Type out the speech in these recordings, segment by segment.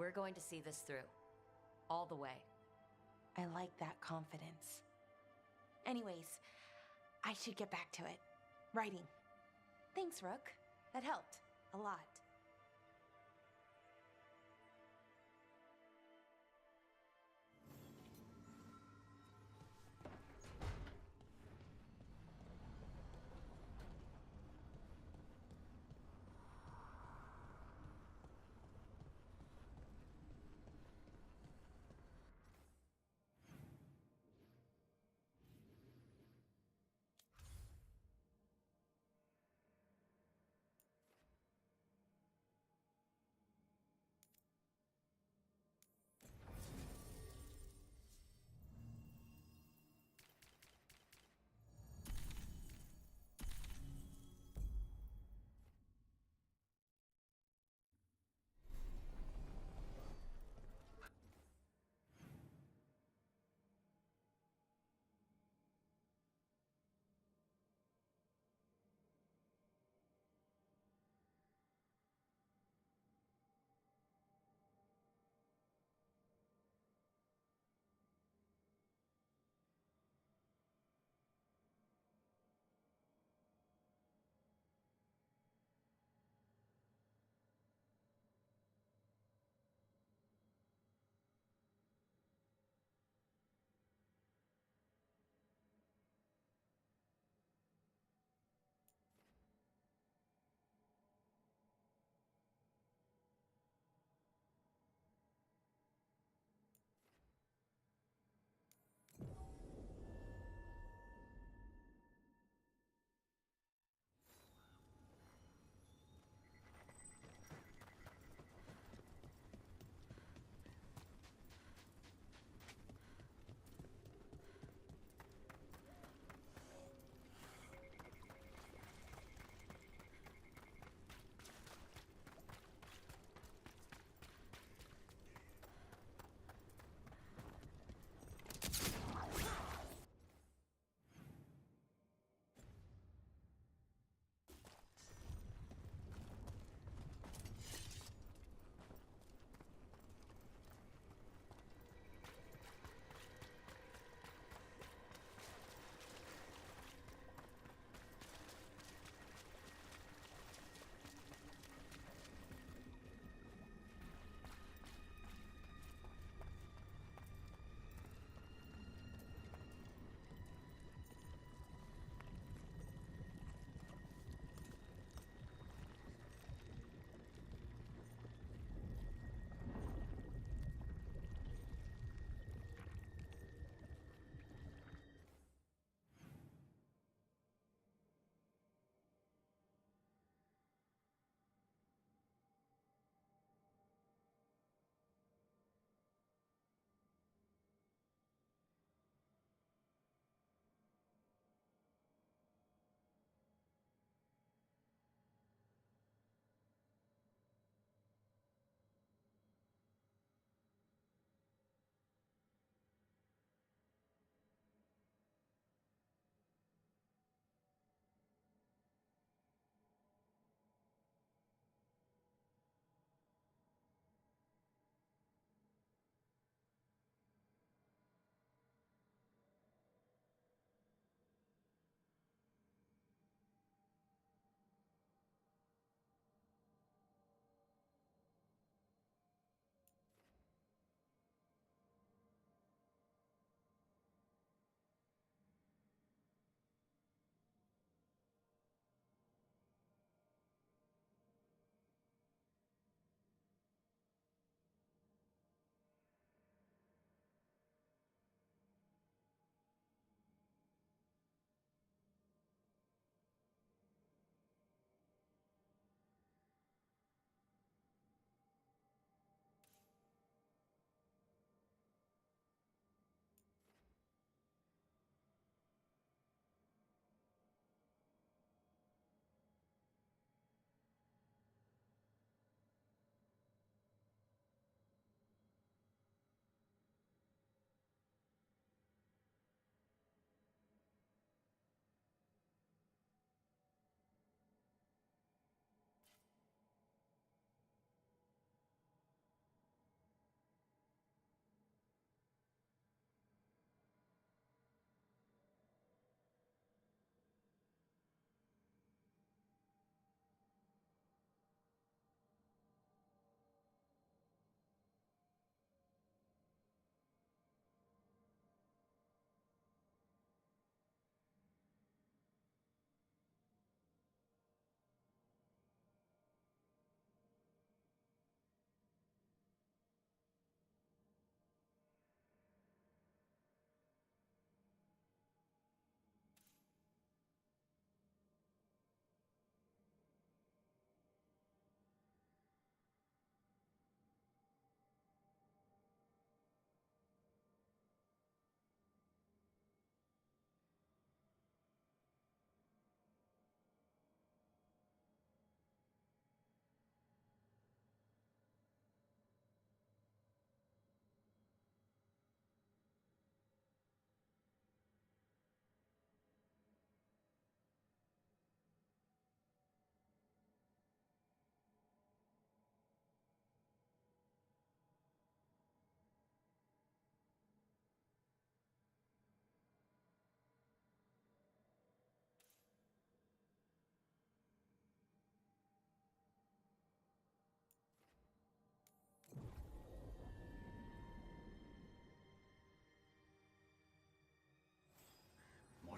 We're going to see this through. All the way. I like that confidence. Anyways, I should get back to it. Writing. Thanks, Rook. That helped. A lot.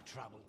trouble.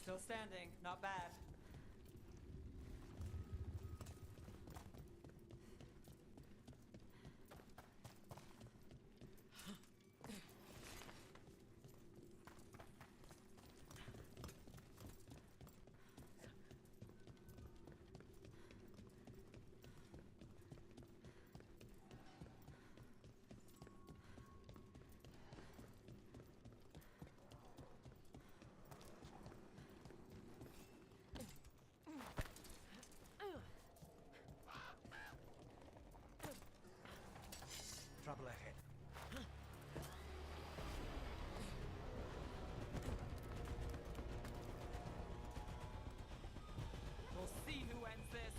Still standing, not bad. Trouble ahead. We'll see who ends this.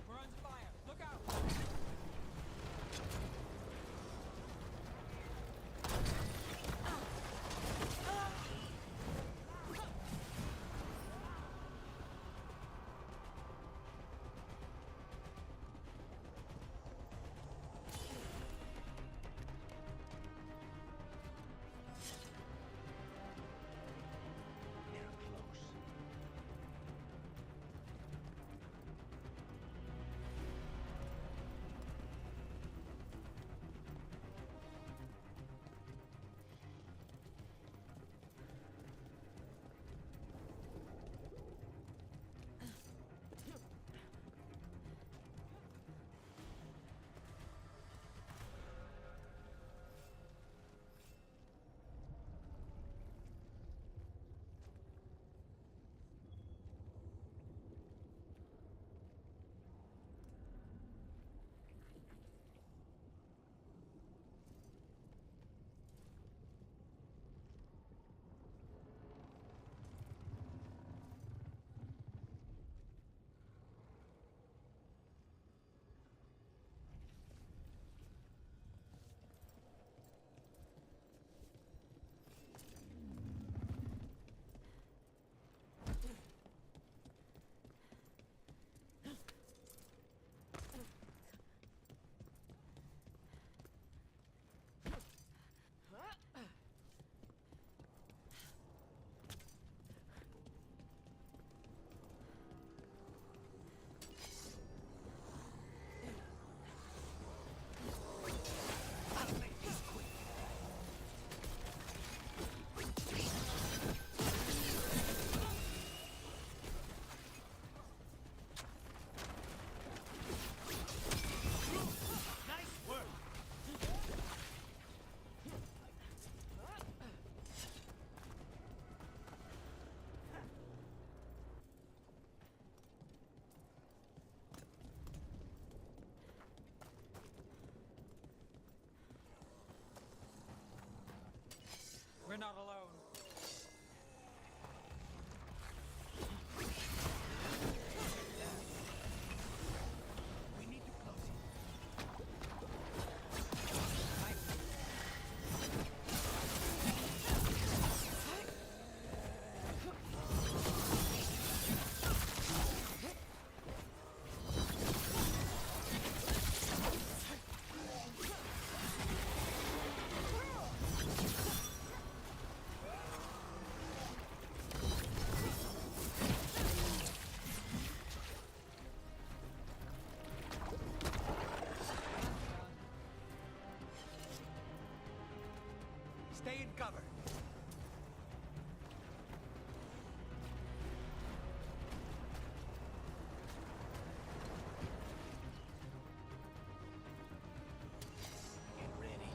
We're under fire. Look out! They're close. We're not alone. We need to close it. Stay in cover. Get ready.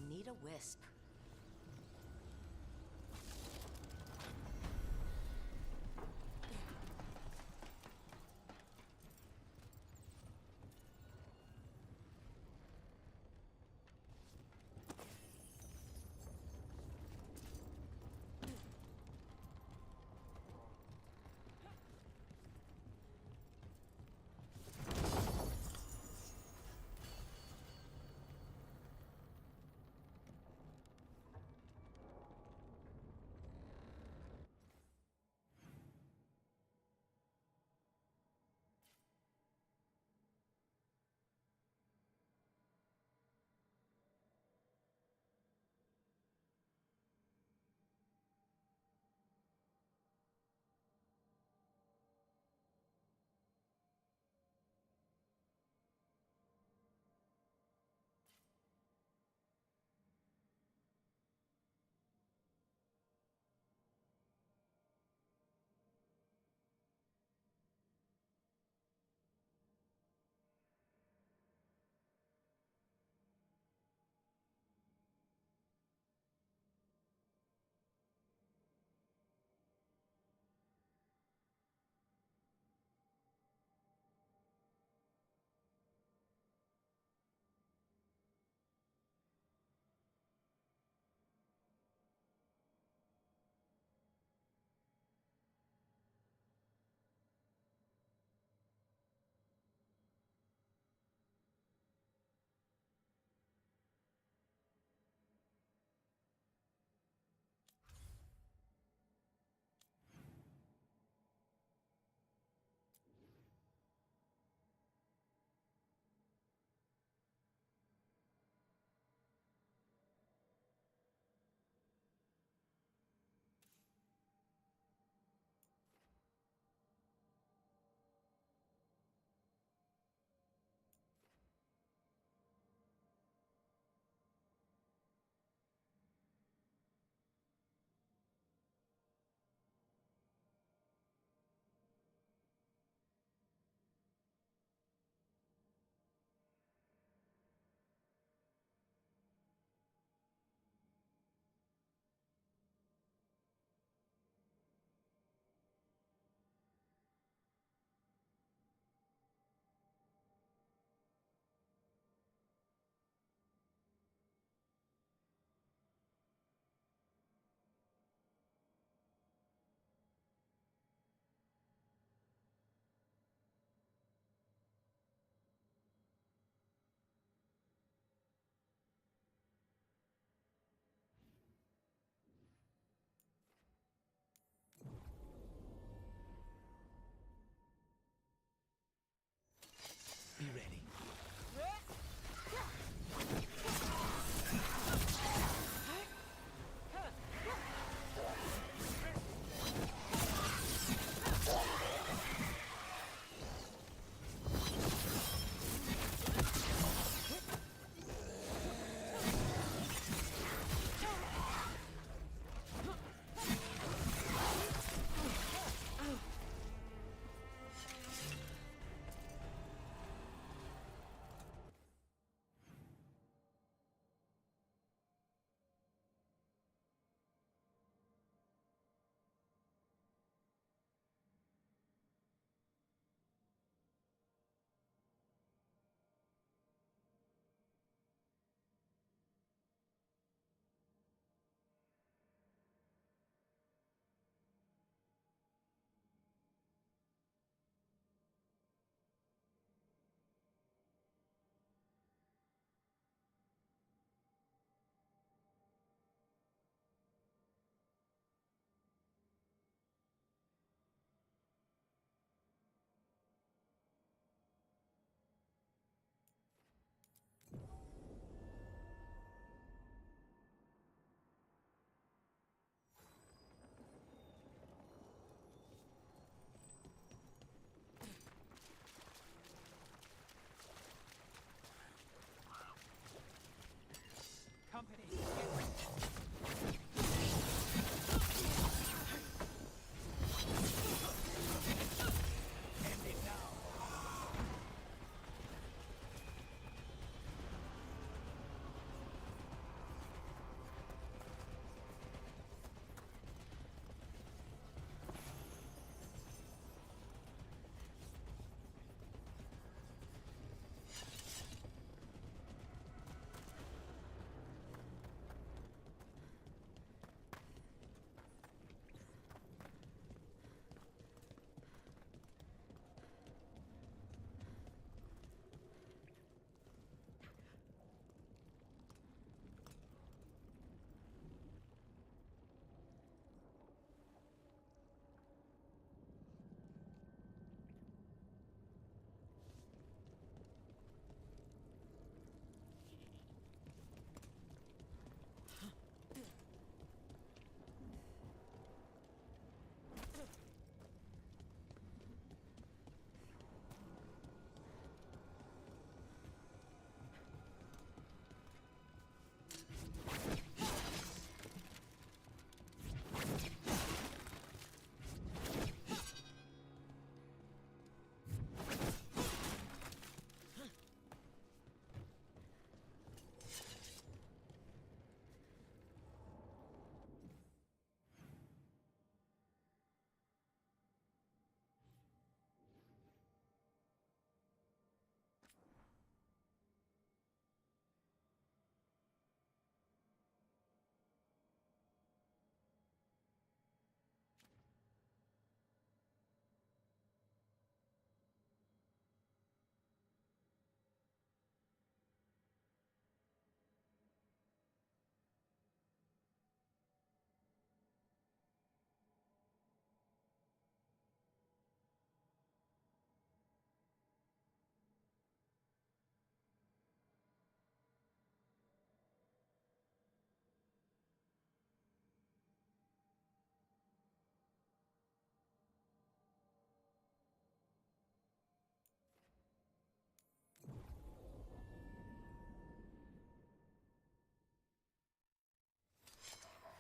Need a wisp.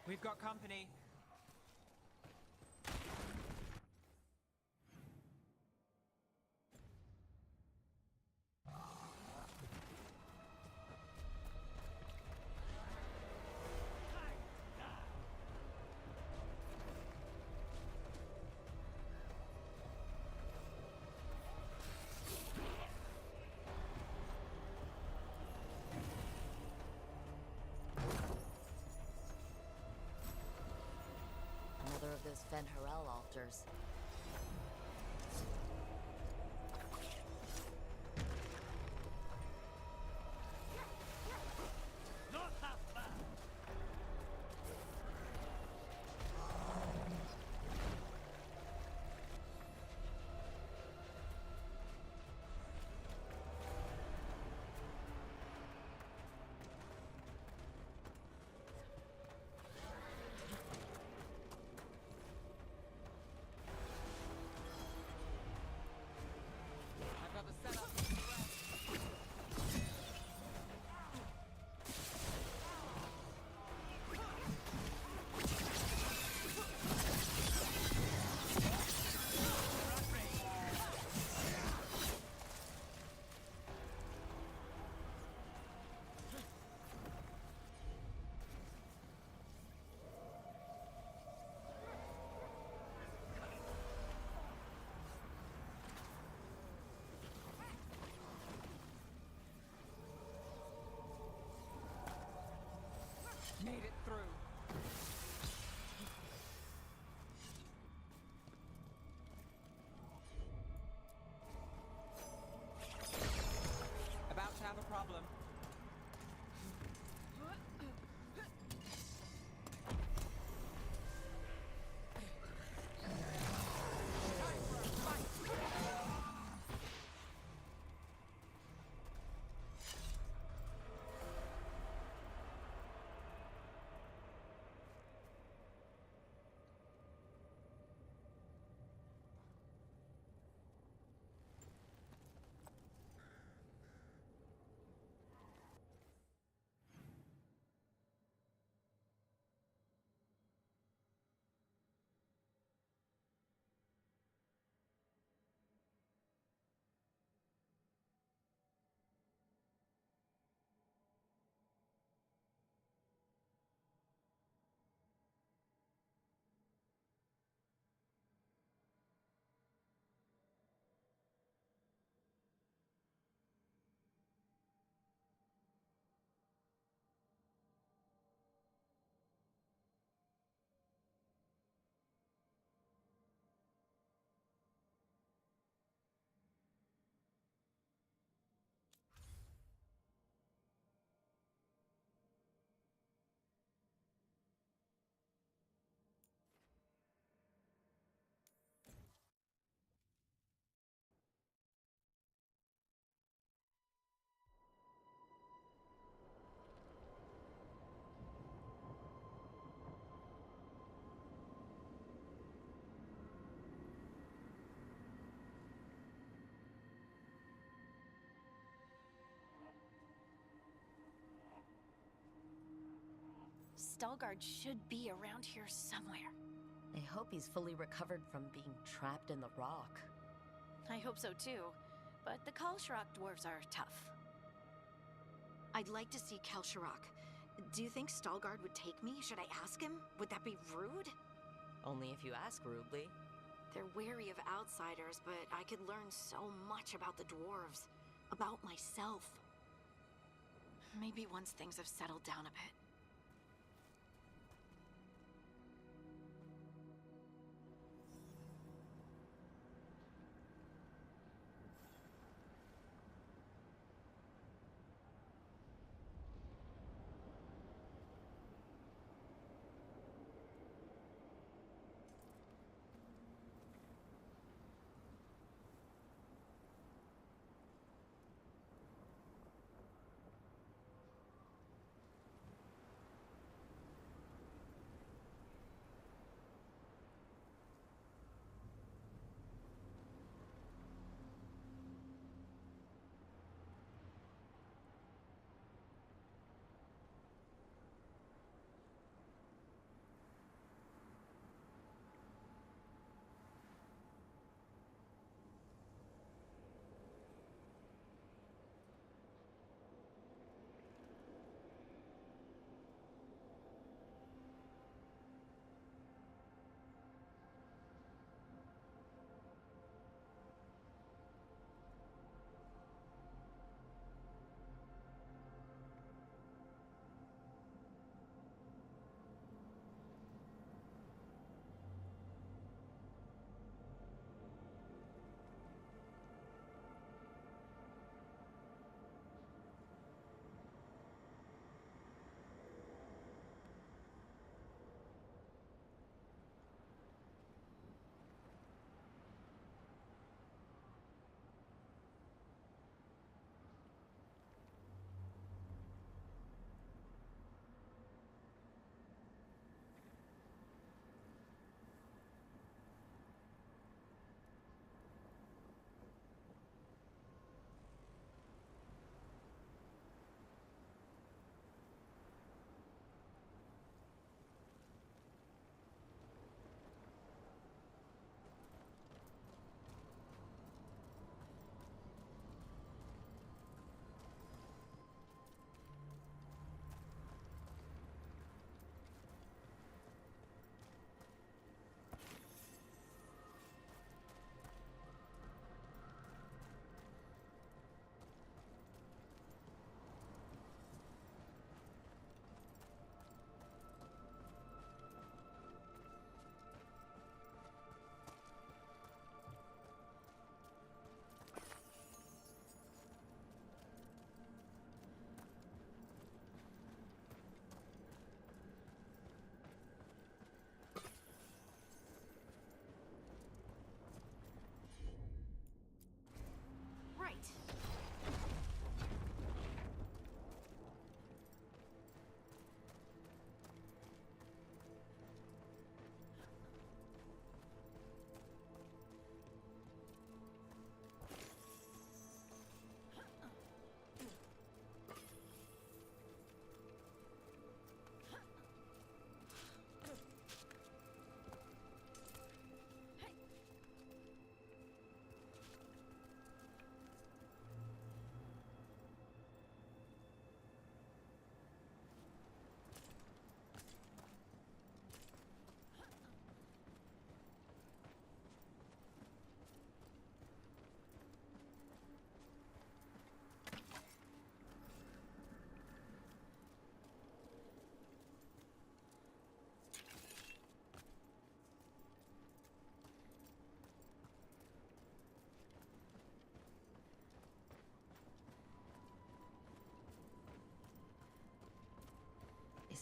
We've got company. Another of those Fen Harel altars. Not half bad. I've got the setup. Made it through. About to have a problem. Veilguard should be around here somewhere. I hope he's fully recovered from being trapped in the rock. I hope so too, but the Kalsharok dwarves are tough. I'd like to see Kalsharok. Do you think Stalgard would take me? Should I ask him? Would that be rude? Only if you ask rudely. They're wary of outsiders, but I could learn so much about the dwarves. About myself. Maybe once things have settled down a bit.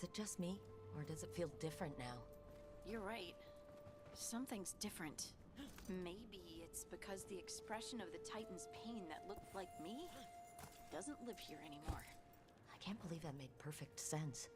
Is it just me, or does it feel different now? You're right. Something's different. Maybe it's because the expression of the Titan's pain that looked like me doesn't live here anymore. I can't believe that made perfect sense.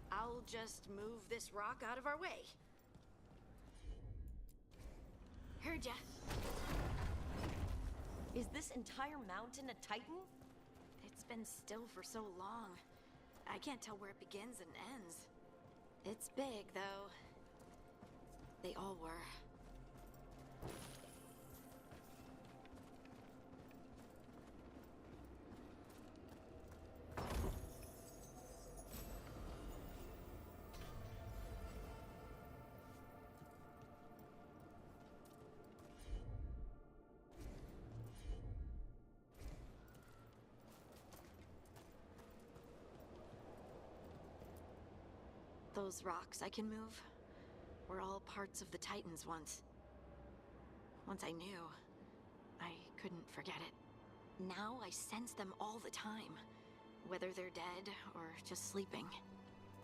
I'll just move this rock out of our way. Heard ya. Is this entire mountain a Titan? It's been still for so long. I can't tell where it begins and ends. It's big, though. They all were. Those rocks I can move were all parts of the Titans once. Once I knew, I couldn't forget it. Now I sense them all the time, whether they're dead or just sleeping.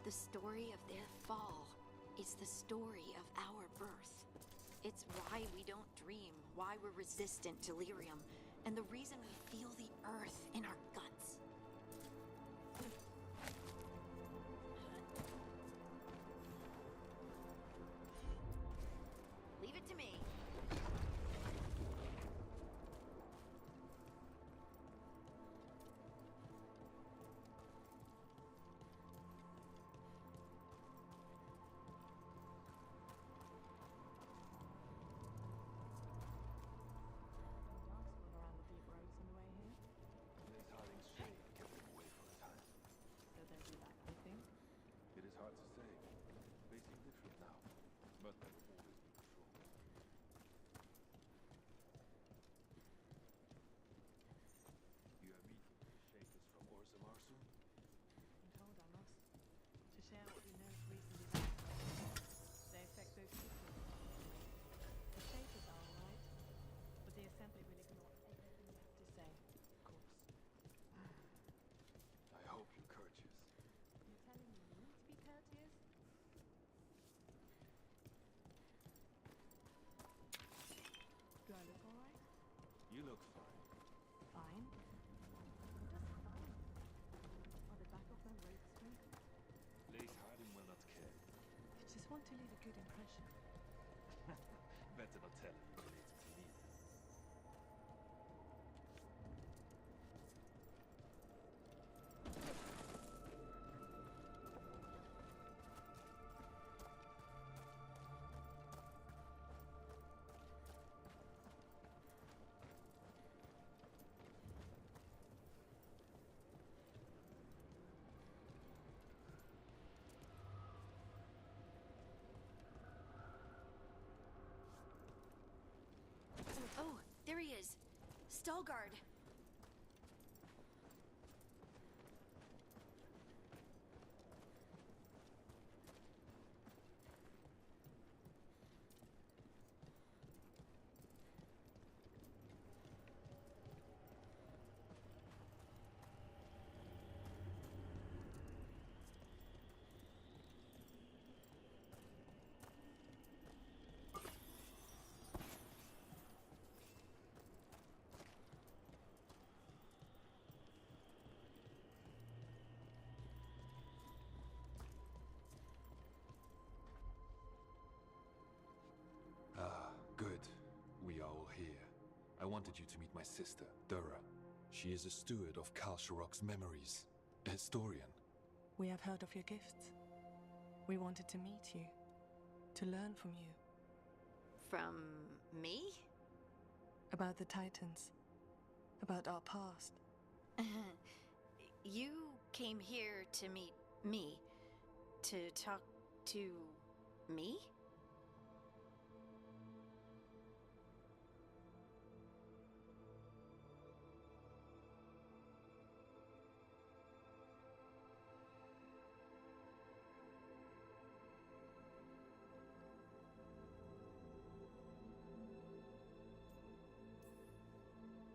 The story of their fall is the story of our birth. It's why we don't dream, why we're resistant to delirium, and the reason we feel the earth in our guts. Leave it to me. It is hard to say. They seem different now, but there will always be patrol. You are meeting the shakers from Orzammar soon? I'm told I must. To share what we know of recent events. They affect both people. The shakers are alright, but the Assembly will ignore everything you have to say, of course. I hope you're courteous. You're telling me to be courteous? Do I look alright? You look fine. Fine. Just fine. Are the back of my robes straight? Lace Harding will not care. I just want to leave a good impression. Better not tell him you're related to me. Oh, there he is. Stalguard. Ah, good. We are all here. I wanted you to meet my sister, Dura. She is a steward of Kalsharok's memories, a historian. We have heard of your gifts. We wanted to meet you, to learn from you. From me? About the Titans. About our past. You came here to meet me. To talk to me?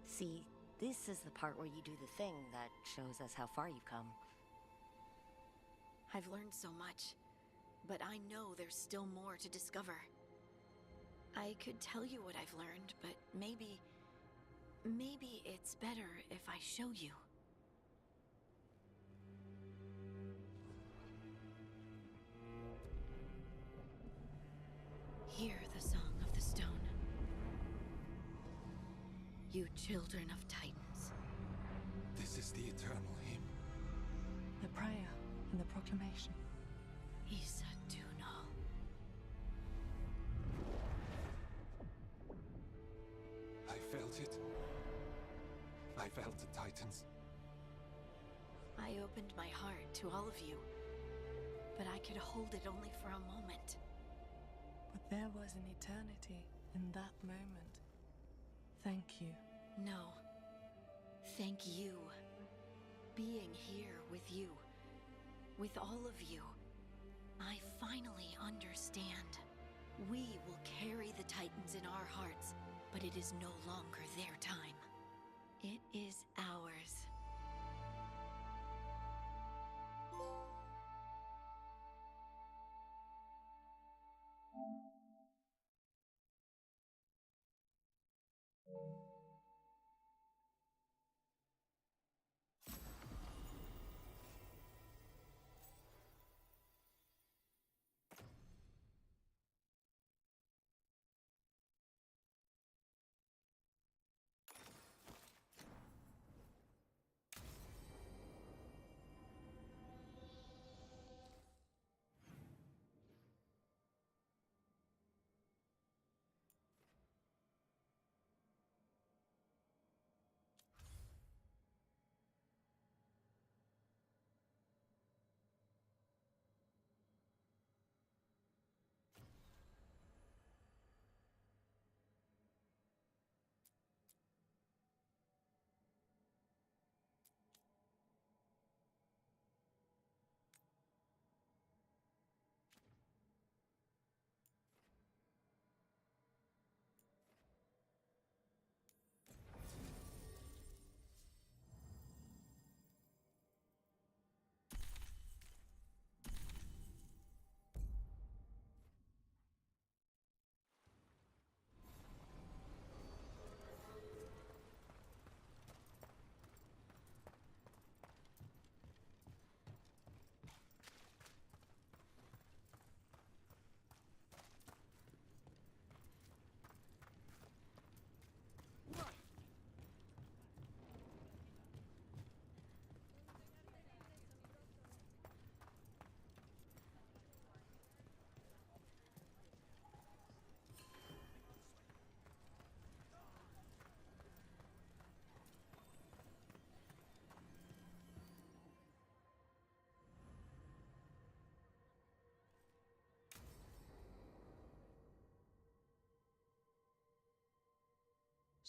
See, this is the part where you do the thing that shows us how far you've come. I've learned so much, but I know there's still more to discover. I could tell you what I've learned, but maybe it's better if I show you. Hear the song of the stone. You children of Titans. This is the eternal hymn. The prayer and the proclamation. Isa Dunal. I felt it. I felt the Titans. I opened my heart to all of you, but I could hold it only for a moment. But there was an eternity in that moment. Thank you. No. Thank you. Being here with you, with all of you, I finally understand. We will carry the Titans in our hearts, but it is no longer their time. It is ours.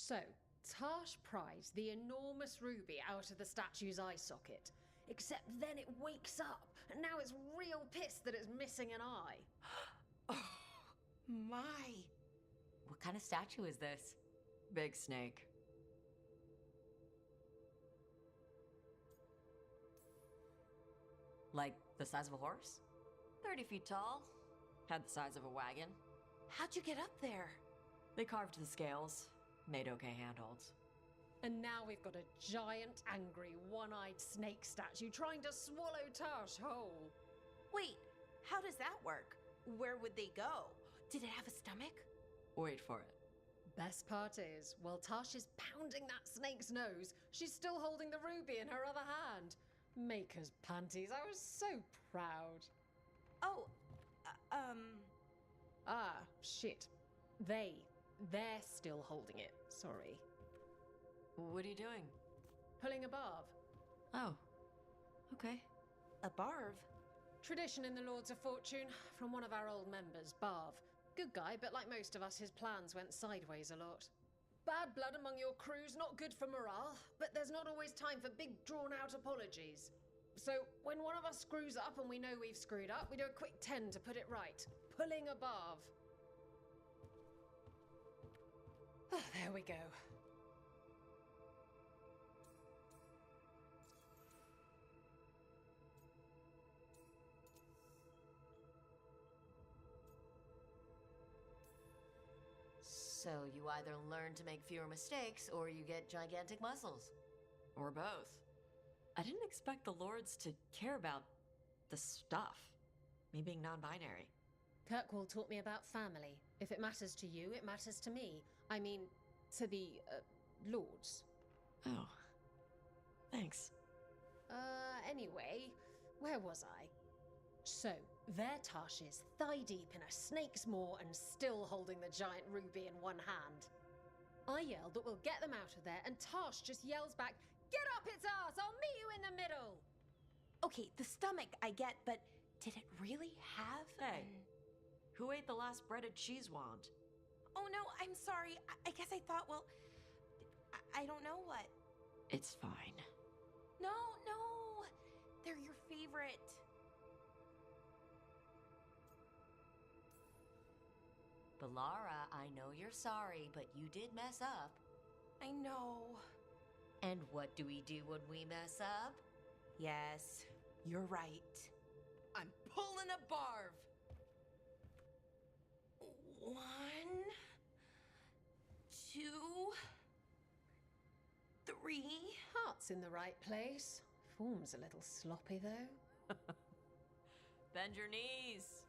So, Tash pries the enormous ruby out of the statue's eye socket. Except then it wakes up, and now it's real pissed that it's missing an eye. Oh, my. What kind of statue is this? Big snake. Like the size of a horse? 30 feet tall. Had the size of a wagon. How'd you get up there? They carved the scales. Made okay handholds. And now we've got a giant, angry, one-eyed snake statue trying to swallow Tash whole. Wait, how does that work? Where would they go? Did it have a stomach? Wait for it. Best part is, while Tash is pounding that snake's nose, she's still holding the ruby in her other hand. Maker's panties, I was so proud. Oh, Ah, shit. They're still holding it, sorry. What are you doing? Pulling a barb. Oh, okay. A barv? Tradition in the Lords of Fortune, from one of our old members, Barv. Good guy, but like most of us, his plans went sideways a lot. Bad blood among your crews, not good for morale, but there's not always time for big, drawn-out apologies. So, when one of us screws up and we know we've screwed up, we do a quick 10 to put it right. Pulling a Barv. Oh, there we go. So you either learn to make fewer mistakes, or you get gigantic muscles. Or both. I didn't expect the Lords to care about the stuff. Me being non-binary. Kirkwall taught me about family. If it matters to you, it matters to me. I mean, to the, Lords. Oh. Thanks. Anyway, where was I? So, there Tash is, thigh-deep in a snake's maw and still holding the giant ruby in one hand. I yelled that we'll get them out of there, and Tash just yells back, "Get up its ass! I'll meet you in the middle!" Okay, the stomach I get, but did it really have? Hey, who ate the last breaded cheese wand? Oh no, I'm sorry. I guess I thought, well, I don't know what. It's fine. No, they're your favorite. Balara, I know you're sorry, but you did mess up. I know. And what do we do when we mess up? Yes, you're right. I'm pulling a barv. 1, 2, 3. Heart's in the right place. Form's a little sloppy, though. Bend your knees.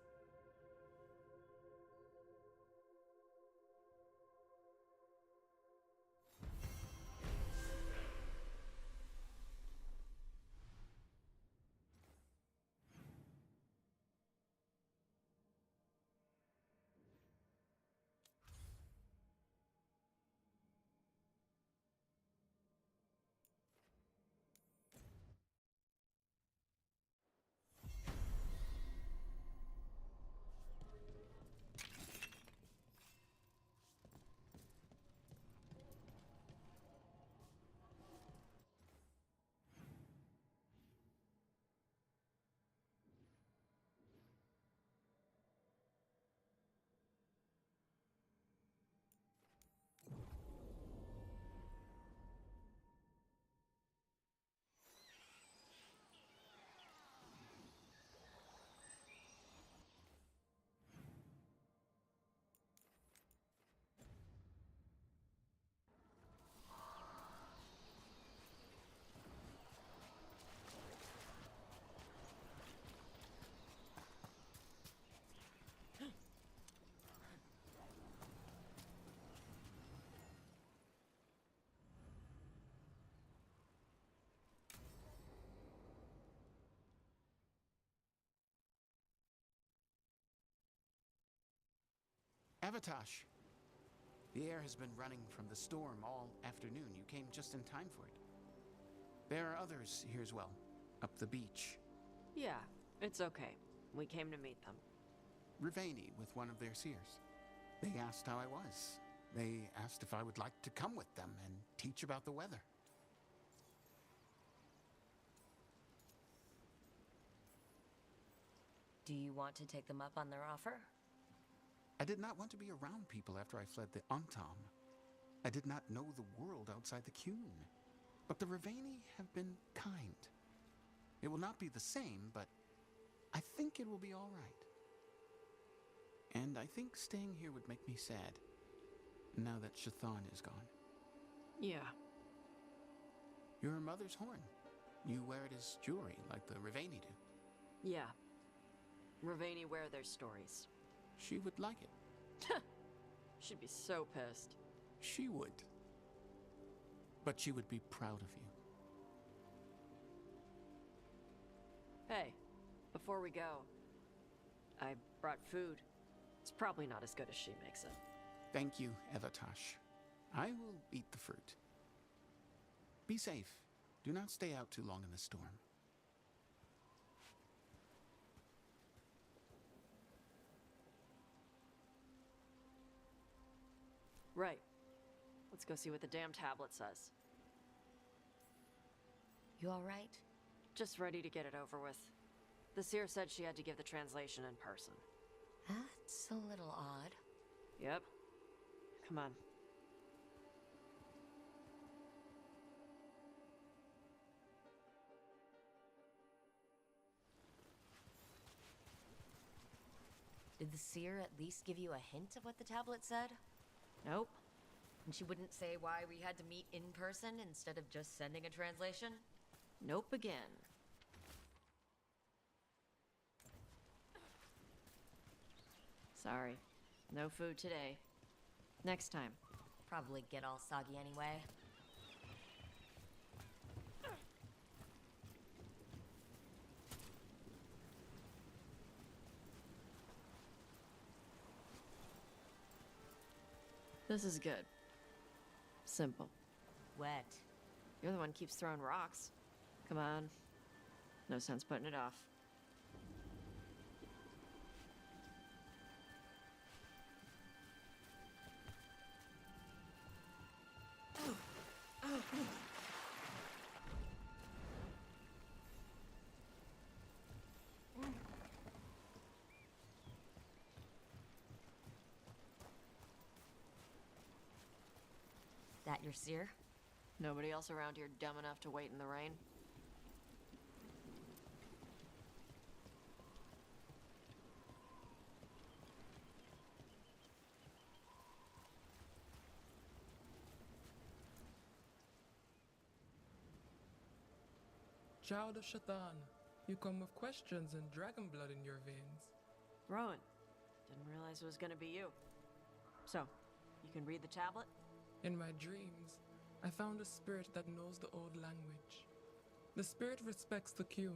Avatash! The air has been running from the storm all afternoon. You came just in time for it. There are others here as well, up the beach. Yeah, it's okay. We came to meet them. Riveni with one of their seers. They asked how I was. They asked if I would like to come with them and teach about the weather. Do you want to take them up on their offer? I did not want to be around people after I fled the Untom. I did not know the world outside the Qun. But the Riveni have been kind. It will not be the same, but I think it will be all right. And I think staying here would make me sad, now that Shathan is gone. Yeah. Your mother's horn. You wear it as jewelry, like the Riveni do. Yeah. Riveni wear their stories. She would like it. She'd be so pissed. She would. But she would be proud of you. Hey, before we go, I brought food. It's probably not as good as she makes it. Thank you, Evatosh. I will eat the fruit. Be safe. Do not stay out too long in the storm. Right. Let's go see what the damn tablet says. You all right? Just ready to get it over with. The seer said she had to give the translation in person. That's a little odd. Yep. Come on. Did the seer at least give you a hint of what the tablet said? Nope. And she wouldn't say why we had to meet in person instead of just sending a translation? Nope again. Sorry. No food today. Next time. Probably get all soggy anyway. This is good. Simple. Wet. You're the one who keeps throwing rocks. Come on. No sense putting it off. That your seer? Nobody else around here dumb enough to wait in the rain? Child of Shaitan, you come with questions and dragon blood in your veins. Rowan. Didn't realize it was gonna be you. So, you can read the tablet? In my dreams, I found a spirit that knows the old language. The spirit respects the Qun,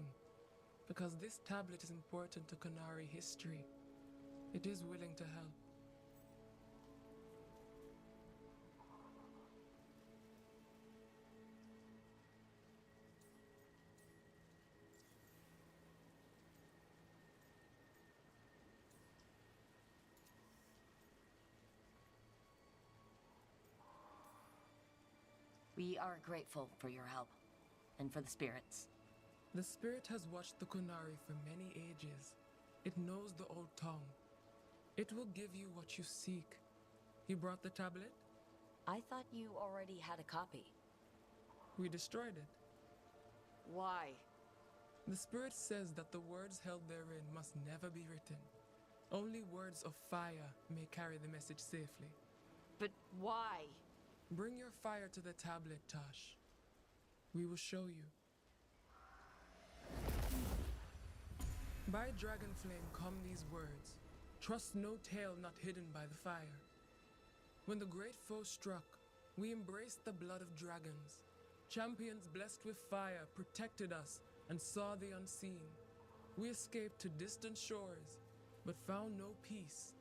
because this tablet is important to Qunari history. It is willing to help. We are grateful for your help, and for the spirits. The spirit has watched the Qunari for many ages. It knows the old tongue. It will give you what you seek. You brought the tablet? I thought you already had a copy. We destroyed it. Why? The spirit says that the words held therein must never be written. Only words of fire may carry the message safely. But why? Bring your fire to the tablet, Tosh. We will show you. By Dragonflame come these words. Trust no tale not hidden by the fire. When the great foe struck, we embraced the blood of dragons. Champions blessed with fire protected us and saw the unseen. We escaped to distant shores, but found no peace.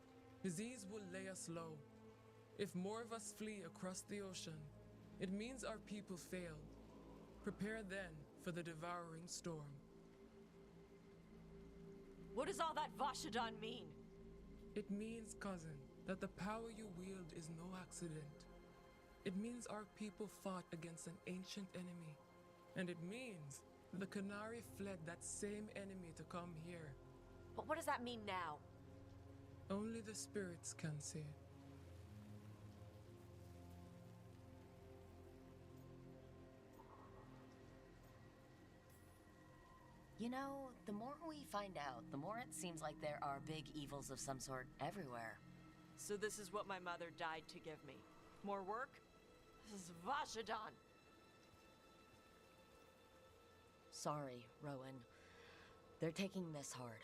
Disease will lay us low. If more of us flee across the ocean, it means our people failed. Prepare then for the devouring storm. What does all that Vashadan mean? It means, cousin, that the power you wield is no accident. It means our people fought against an ancient enemy. And it means the Qunari fled that same enemy to come here. But what does that mean now? Only the spirits can say it. You know, the more we find out, the more it seems like there are big evils of some sort everywhere. So this is what my mother died to give me. More work? This is Vashadan. Sorry, Rowan. They're taking this hard.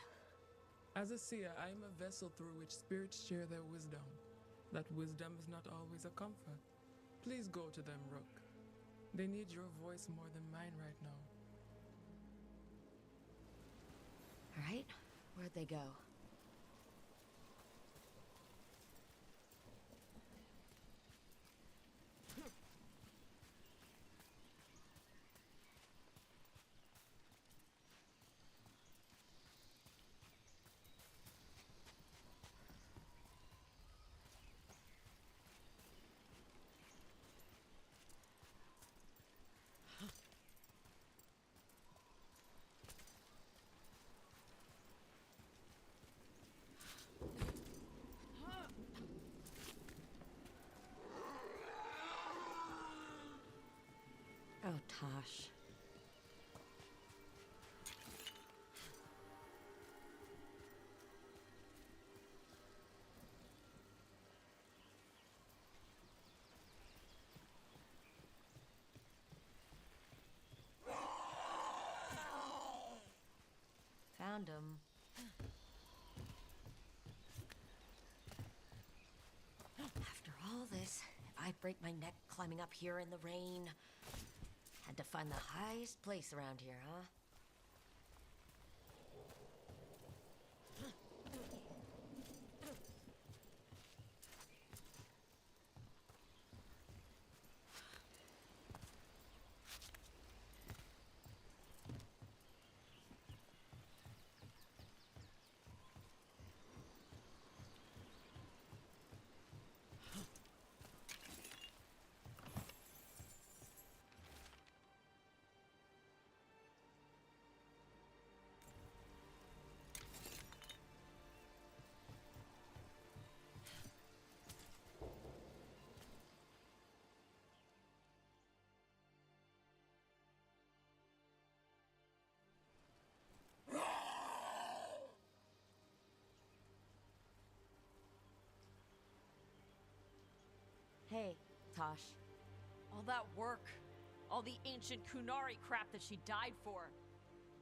As a seer, I am a vessel through which spirits share their wisdom. That wisdom is not always a comfort. Please go to them, Rook. They need your voice more than mine right now. All right, where'd they go? Tosh. Found him. After all this, if I break my neck climbing up here in the rain, had to find the highest place around here, huh? Hey, Tosh. All that work, all the ancient Kunari crap that she died for.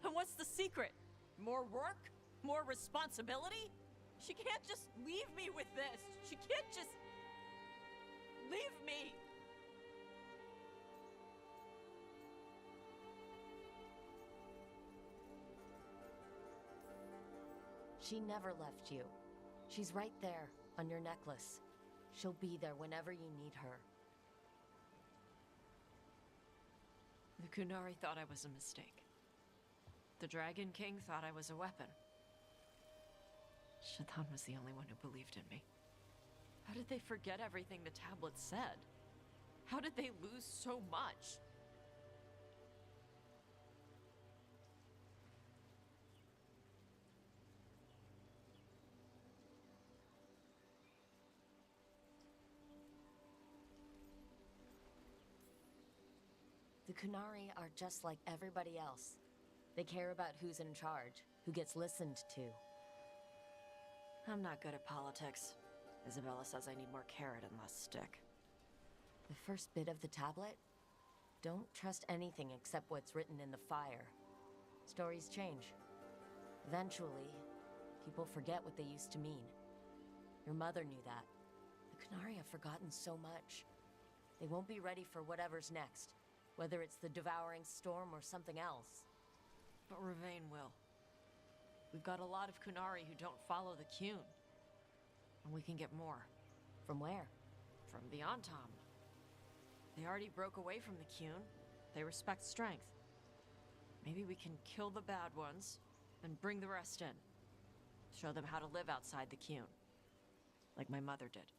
And what's the secret? More work? More responsibility? She can't just leave me with this. She can't just leave me. She never left you. She's right there, on your necklace. She'll be there whenever you need her. The Kunari thought I was a mistake. The Dragon King thought I was a weapon. Shaitan was the only one who believed in me. How did they forget everything the tablet said? How did they lose so much? The Kunari are just like everybody else. They care about who's in charge, who gets listened to. I'm not good at politics. Isabella says I need more carrot and less stick. The first bit of the tablet? Don't trust anything except what's written in the fire. Stories change. Eventually, people forget what they used to mean. Your mother knew that. The Kunari have forgotten so much. They won't be ready for whatever's next, whether it's the devouring storm or something else. But Ravain will. We've got a lot of Kunari who don't follow the Kyun. And we can get more. From where? From the Antam. They already broke away from the Kyun. They respect strength. Maybe we can kill the bad ones and bring the rest in. Show them how to live outside the Kyun. Like my mother did.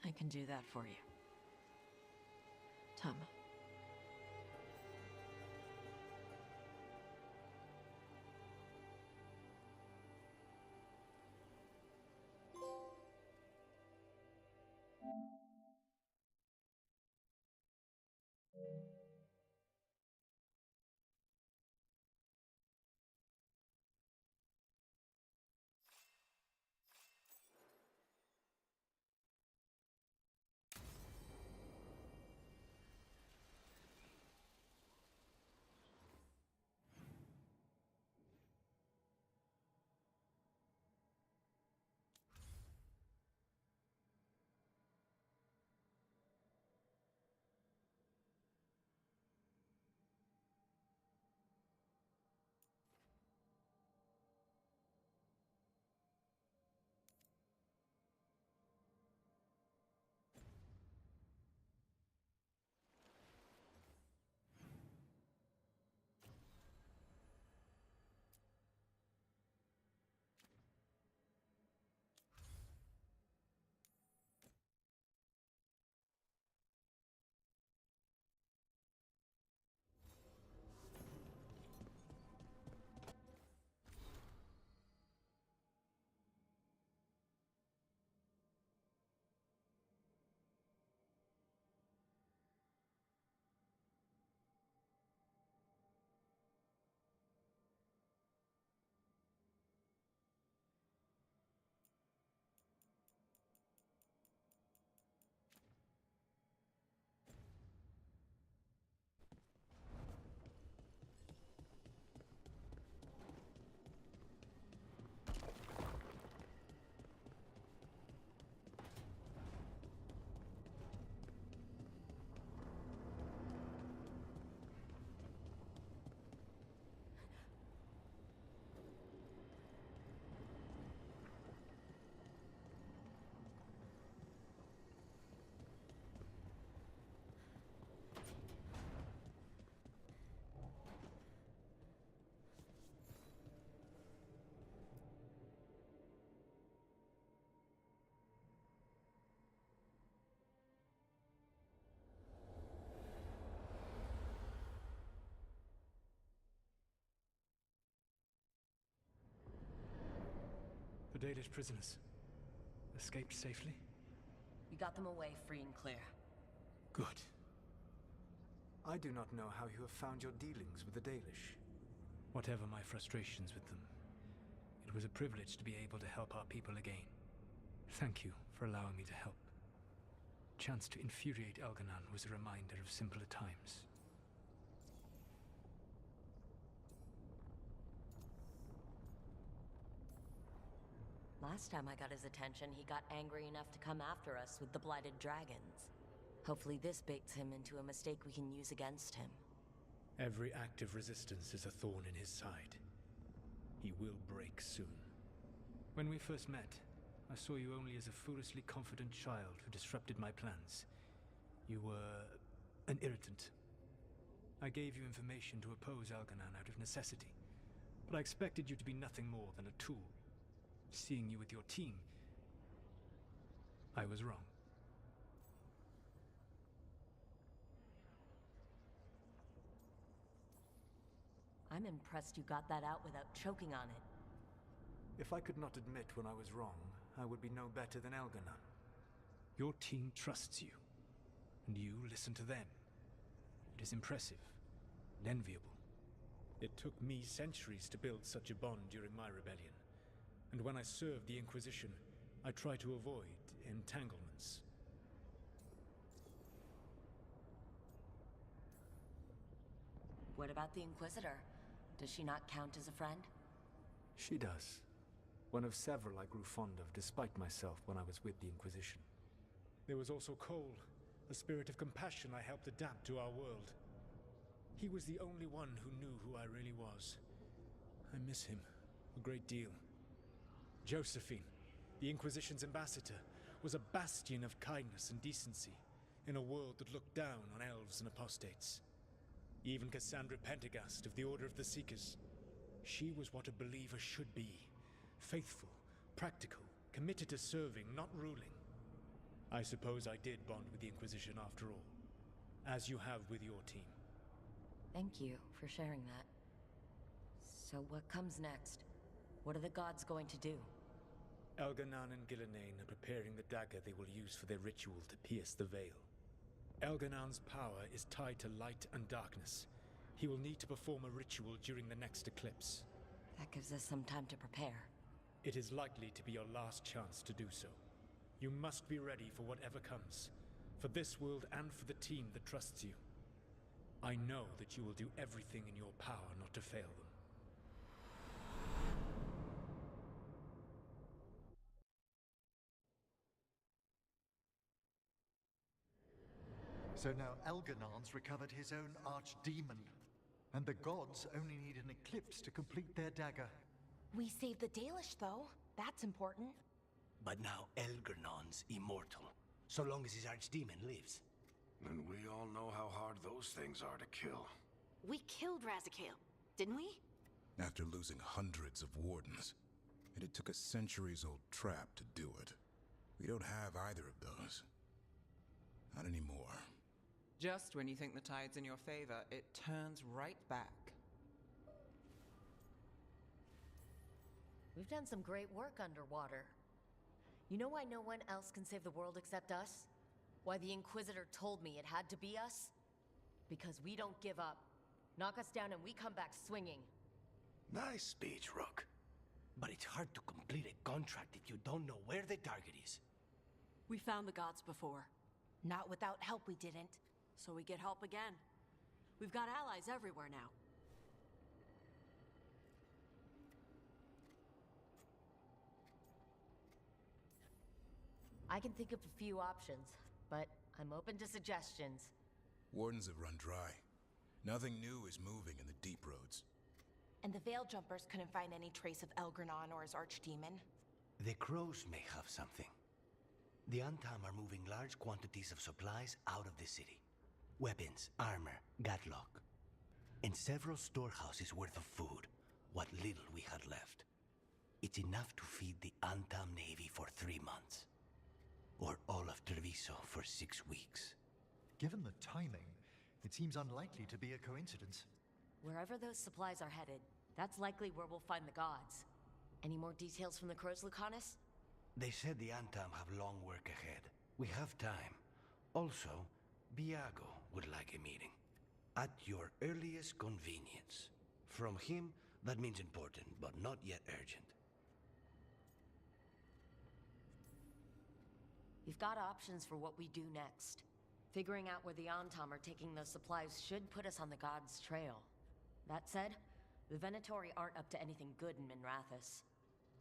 I can do that for you. Tama. The Dalish prisoners escaped safely? We got them away free and clear. Good. I do not know how you have found your dealings with the Dalish. Whatever my frustrations with them, it was a privilege to be able to help our people again. Thank you for allowing me to help. Chance to infuriate Elganon was a reminder of simpler times. Last time I got his attention, he got angry enough to come after us with the blighted dragons. Hopefully this baits him into a mistake we can use against him. Every act of resistance is a thorn in his side. He will break soon. When we first met, I saw you only as a foolishly confident child who disrupted my plans. You were an irritant. I gave you information to oppose Elganon out of necessity, but I expected you to be nothing more than a tool. Seeing you with your team, I was wrong. I'm impressed you got that out without choking on it. If I could not admit when I was wrong, I would be no better than Elganon. Your team trusts you, and you listen to them. It is impressive and enviable. It took me centuries to build such a bond during my rebellion. And when I served the Inquisition, I tried to avoid entanglements. What about the Inquisitor? Does she not count as a friend? She does. One of several I grew fond of despite myself when I was with the Inquisition. There was also Cole, a spirit of compassion I helped adapt to our world. He was the only one who knew who I really was. I miss him a great deal. Josephine, the Inquisition's ambassador, was a bastion of kindness and decency in a world that looked down on elves and apostates. Even Cassandra Pendergast of the Order of the Seekers. She was what a believer should be. Faithful, practical, committed to serving, not ruling. I suppose I did bond with the Inquisition after all, as you have with your team. Thank you for sharing that. So what comes next? What are the gods going to do? Elganon and Gillenane are preparing the dagger they will use for their ritual to pierce the veil. Elganon's power is tied to light and darkness. He will need to perform a ritual during the next eclipse. That gives us some time to prepare. It is likely to be your last chance to do so. You must be ready for whatever comes, for this world and for the team that trusts you. I know that you will do everything in your power not to fail them. So now Elganon's recovered his own archdemon, and the gods only need an eclipse to complete their dagger. We saved the Dalish, though. That's important. But now Elganon's immortal, so long as his archdemon lives. And we all know how hard those things are to kill. We killed Razikale, didn't we? After losing hundreds of wardens, and it took a centuries-old trap to do it. We don't have either of those. Not anymore. Just when you think the tide's in your favor, it turns right back. We've done some great work underwater. You know why no one else can save the world except us? Why the Inquisitor told me it had to be us? Because we don't give up. Knock us down and we come back swinging. Nice speech, Rook. But it's hard to complete a contract if you don't know where the target is. We found the gods before. Not without help, we didn't. So we get help again. We've got allies everywhere now. I can think of a few options, but I'm open to suggestions. Wardens have run dry. Nothing new is moving in the deep roads. And the Veil Jumpers couldn't find any trace of Elganon or his archdemon. The crows may have something. The Untom are moving large quantities of supplies out of the city. Weapons, armor, gatlock. And several storehouses worth of food, what little we had left. It's enough to feed the Untom Navy for 3 months. Or all of Treviso for 6 weeks. Given the timing, it seems unlikely to be a coincidence. Wherever those supplies are headed, that's likely where we'll find the gods. Any more details from the Crows, Lucanus? They said the Antam have long work ahead. We have time. Also, Biago would like a meeting. At your earliest convenience. From him, that means important, but not yet urgent. We've got options for what we do next. Figuring out where the Antam are taking those supplies should put us on the God's trail. That said, the Venatori aren't up to anything good in Minrathous.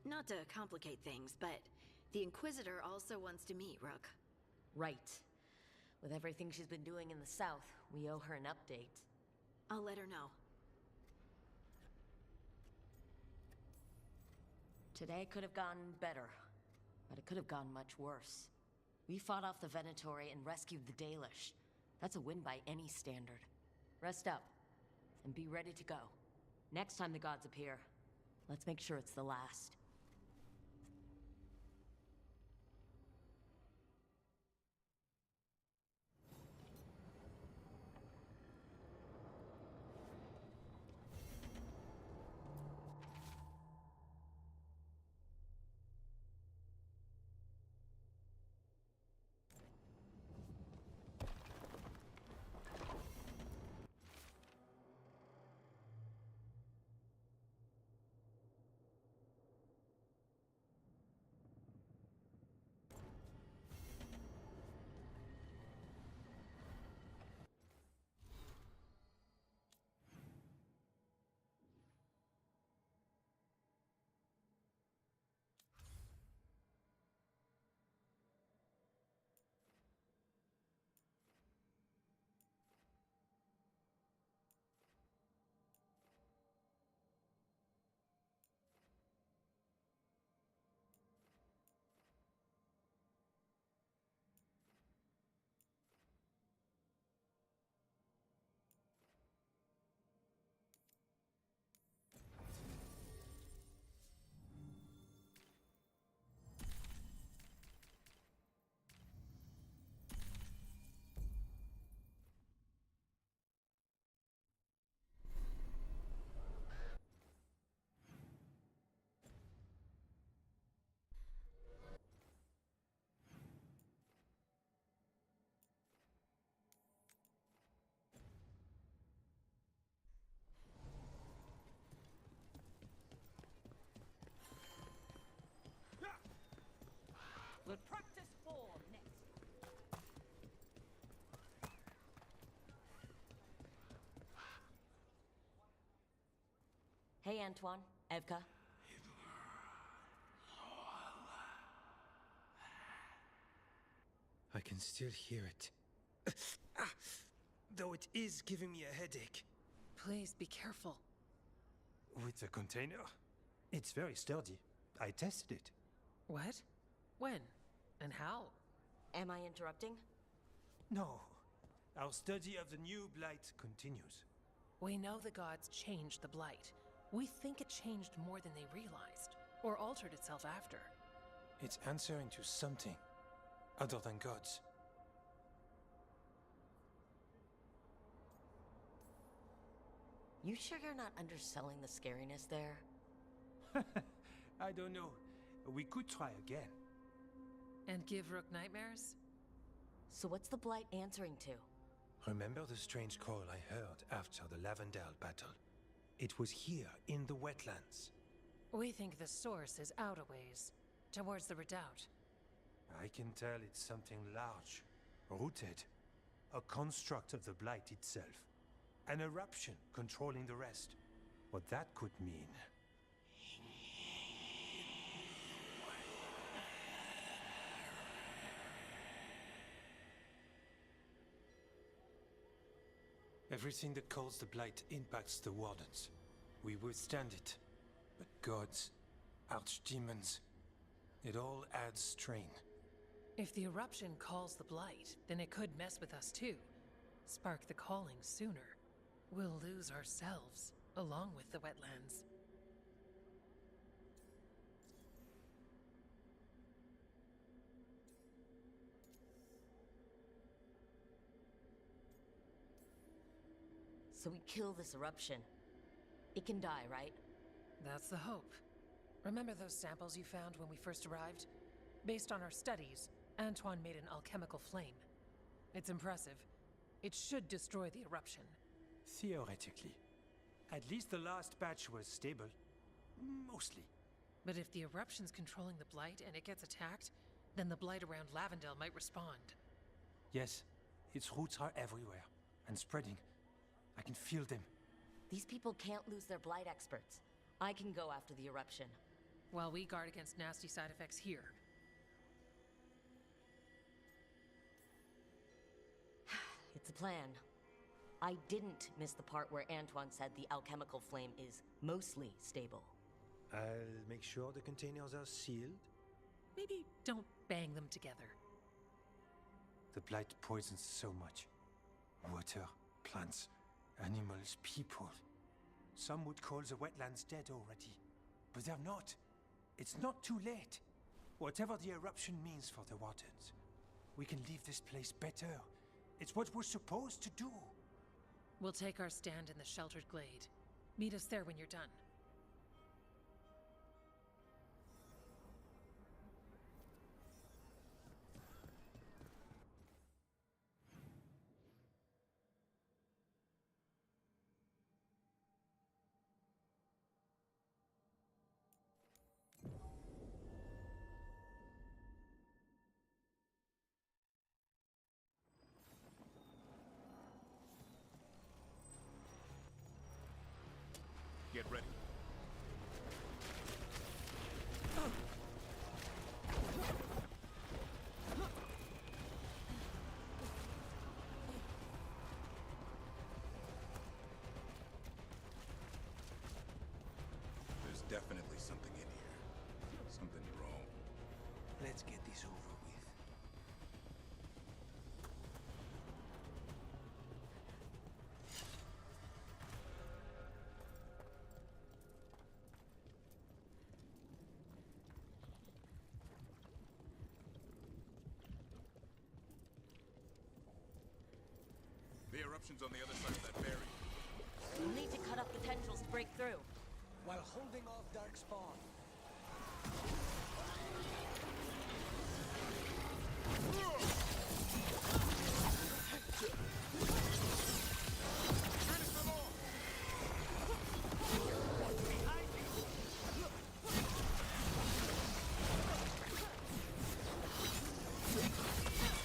Not to complicate things, but the Inquisitor also wants to meet Rook. Right. With everything she's been doing in the south, we owe her an update. I'll let her know. Today could have gone better, but it could have gone much worse. We fought off the Venatori and rescued the Dalish. That's a win by any standard. Rest up, and be ready to go. Next time the gods appear, let's make sure it's the last. Let's practice for next. Hey, Antoine. Evka. I can still hear it. Though it is giving me a headache. Please be careful. With the container? It's very sturdy. I tested it. What? When? And how? Am I interrupting? No. Our study of the new blight continues. We know the gods changed the blight. We think it changed more than they realized, or altered itself after. It's answering to something other than gods. You sure you're not underselling the scariness there? I don't know. We could try again. And give Rook nightmares? So what's the blight answering to? Remember the strange call I heard after the Lavendale battle? It was here in the wetlands. We think the source is out a ways, towards the redoubt. I can tell it's something large, rooted. A construct of the blight itself. An eruption controlling the rest. What that could mean. Everything that calls the blight impacts the Wardens. We withstand it. But gods, archdemons, it all adds strain. If the eruption calls the blight, then it could mess with us too. Spark the calling sooner. We'll lose ourselves, along with the wetlands. So we kill this eruption. It can die, right? That's the hope. Remember those samples you found when we first arrived? Based on our studies, Antoine made an alchemical flame. It's impressive. It should destroy the eruption. Theoretically. At least the last batch was stable. Mostly. But if the eruption's controlling the blight and it gets attacked, then the blight around Lavendale might respond. Yes, its roots are everywhere and spreading. I can feel them. These people can't lose their blight experts. I can go after the eruption. While we guard against nasty side effects here. It's a plan. I didn't miss the part where Antoine said the alchemical flame is mostly stable. I'll make sure the containers are sealed. Maybe don't bang them together. The blight poisons so much. Water, plants, animals, people. Some would call the wetlands dead already. But they're not. It's not too late. Whatever the eruption means for the waters, we can leave this place better. It's what we're supposed to do. We'll take our stand in the sheltered glade. Meet us there when you're done. Get ready. There's definitely something in here. Something wrong. Let's get this over with. The eruption's on the other side of that barrier. We'll need to cut up the tendrils to break through. While holding off Darkspawn.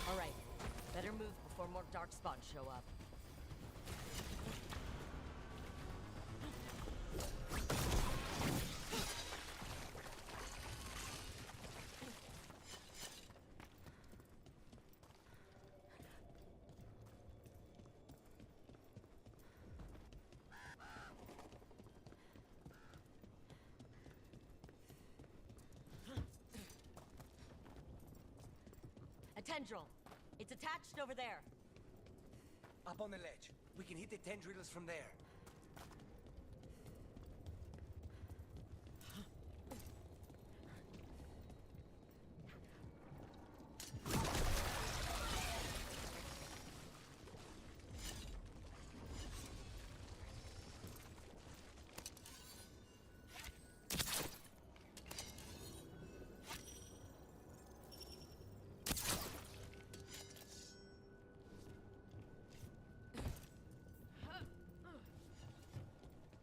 All right, better move before more darkspawn show up. A tendril. It's attached over there. Up on the ledge. We can hit the tendrils from there.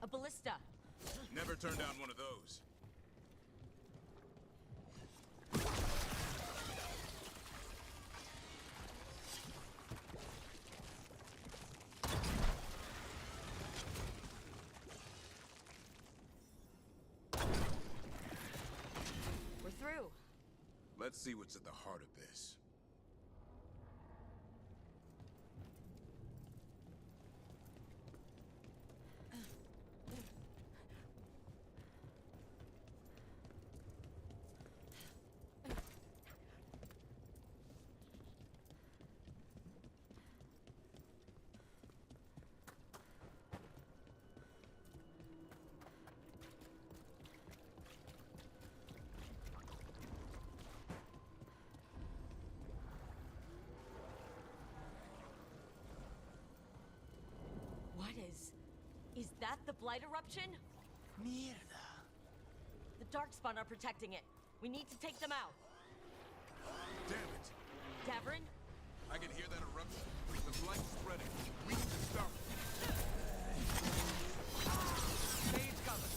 A ballista. Never turn down one of those. We're through. Let's see what's at the heart of this. Is that the blight eruption? Mierda. The The Darkspawn are protecting it. We need to take them out. Damn it! Davrin? I can hear that eruption. The blight's spreading. We need to stop it. Stage cover.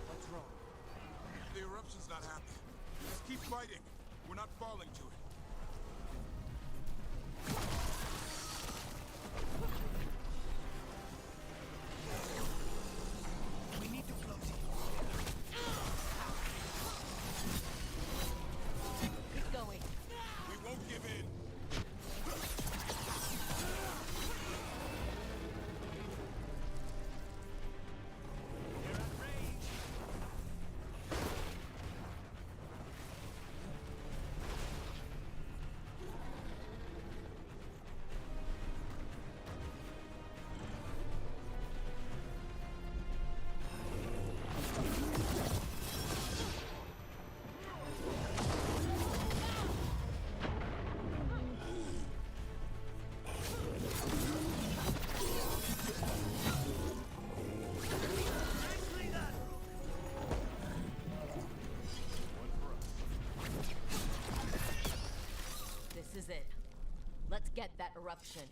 What's wrong? The eruption's not happening. Just keep fighting. We're not falling to it. We need to close it. Keep going. We won't give in. This is it. Let's get that eruption.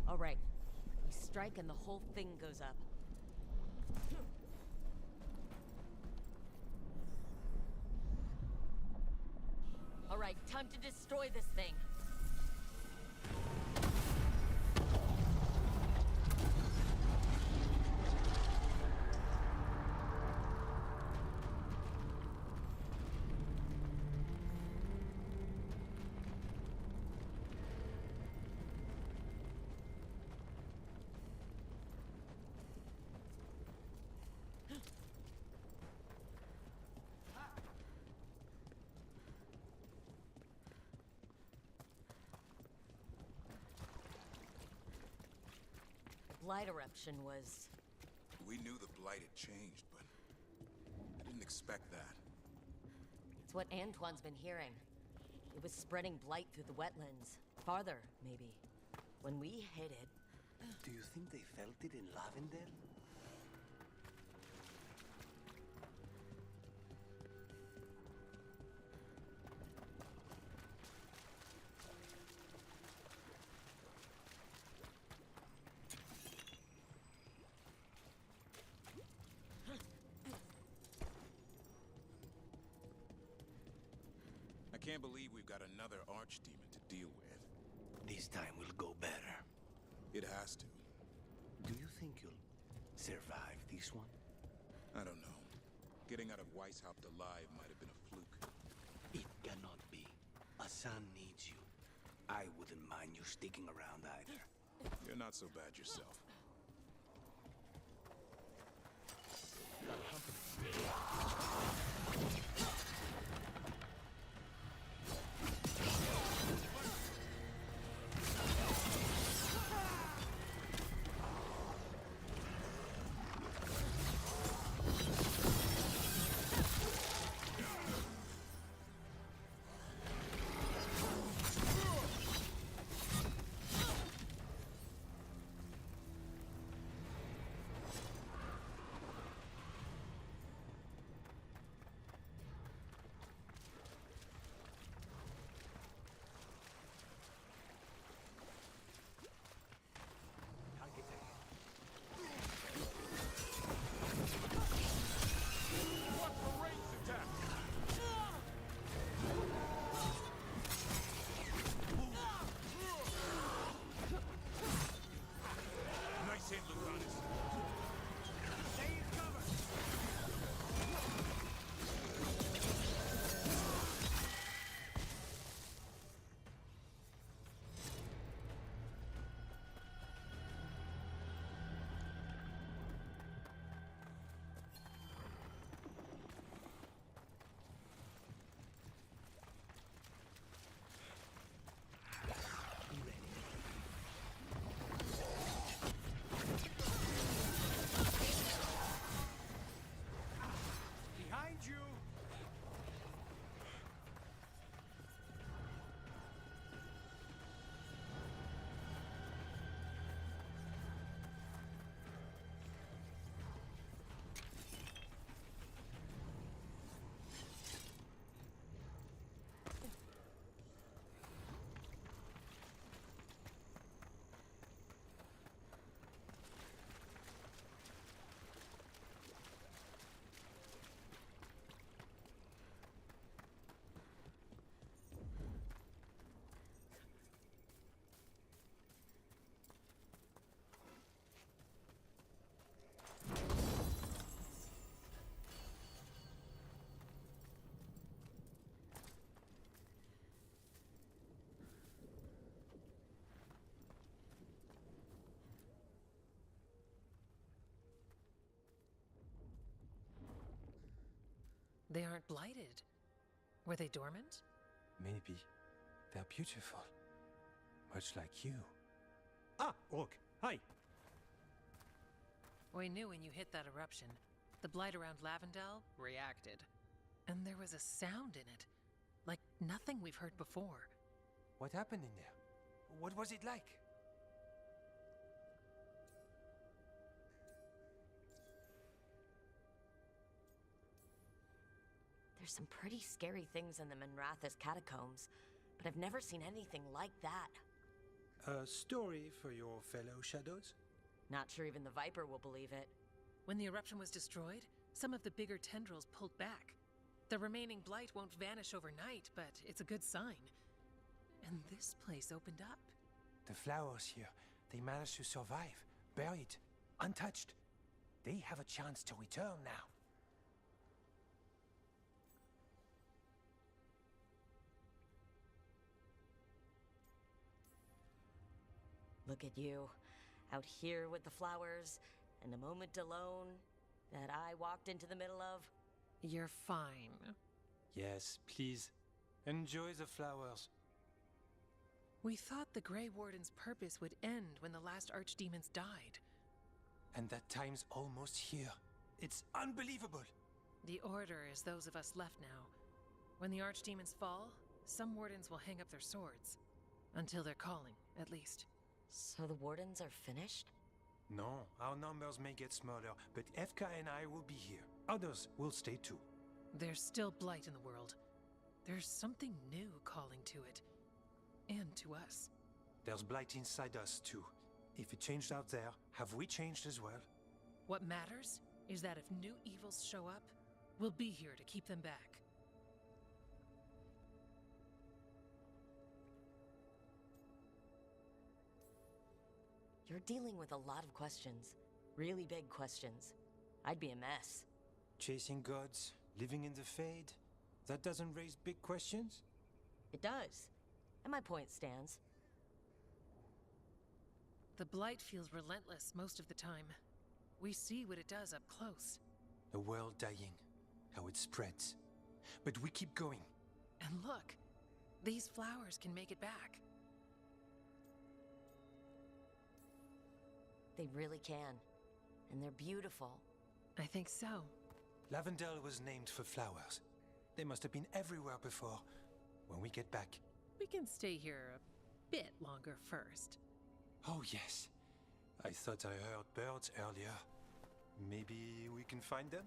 All right. We strike and the whole thing goes up. All right, time to destroy this thing. Blight eruption was... We knew the blight had changed, but I didn't expect that. It's what Antoine's been hearing. It was spreading blight through the wetlands. Farther, maybe. When we hit it... Do you think they felt it in Lavender? I can't believe we've got another archdemon to deal with. This time will go better. It has to. Do you think you'll survive this one? I don't know. Getting out of Weishaupt alive might have been a fluke. It cannot be. Asan needs you. I wouldn't mind you sticking around either. You're not so bad yourself. They aren't blighted. Were they dormant? Maybe. They're beautiful. Much like you. Ah, Rook, hi! We knew when you hit that eruption, the blight around Lavendel reacted. And there was a sound in it, like nothing we've heard before. What happened in there? What was it like? There's some pretty scary things in the Minrathous catacombs, but I've never seen anything like that. A story for your fellow shadows? Not sure even the Viper will believe it. When the eruption was destroyed, some of the bigger tendrils pulled back. The remaining blight won't vanish overnight, but it's a good sign. And this place opened up. The flowers here, they managed to survive, buried, untouched. They have a chance to return now. Look at you, out here with the flowers, and a moment alone that I walked into the middle of. You're fine. Yes, please. Enjoy the flowers. We thought the Grey Warden's purpose would end when the last archdemons died. And that time's almost here. It's unbelievable. The Order is those of us left now. When the archdemons fall, some wardens will hang up their swords. Until they're calling, at least. So the wardens are finished? No, our numbers may get smaller, but FK and I will be here. Others will stay too. There's still blight in the world. There's something new calling to it. And to us. There's blight inside us too. If it changed out there, have we changed as well? What matters is that if new evils show up, we'll be here to keep them back. You're dealing with a lot of questions. Really big questions. I'd be a mess. Chasing gods, living in the Fade, that doesn't raise big questions? It does. And my point stands. The blight feels relentless most of the time. We see what it does up close. A world dying, how it spreads. But we keep going. And look, these flowers can make it back. They really can. And they're beautiful. I think so. Lavendel was named for flowers. They must have been everywhere before. When we get back. We can stay here a bit longer first. Oh, yes. I thought I heard birds earlier. Maybe we can find them?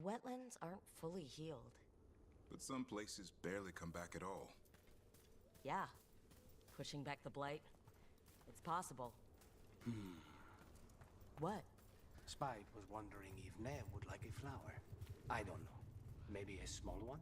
Wetlands aren't fully healed. But some places barely come back at all. Yeah. Pushing back the blight. It's possible. What? Spike was wondering if Nam would like a flower. I don't know. Maybe a small one?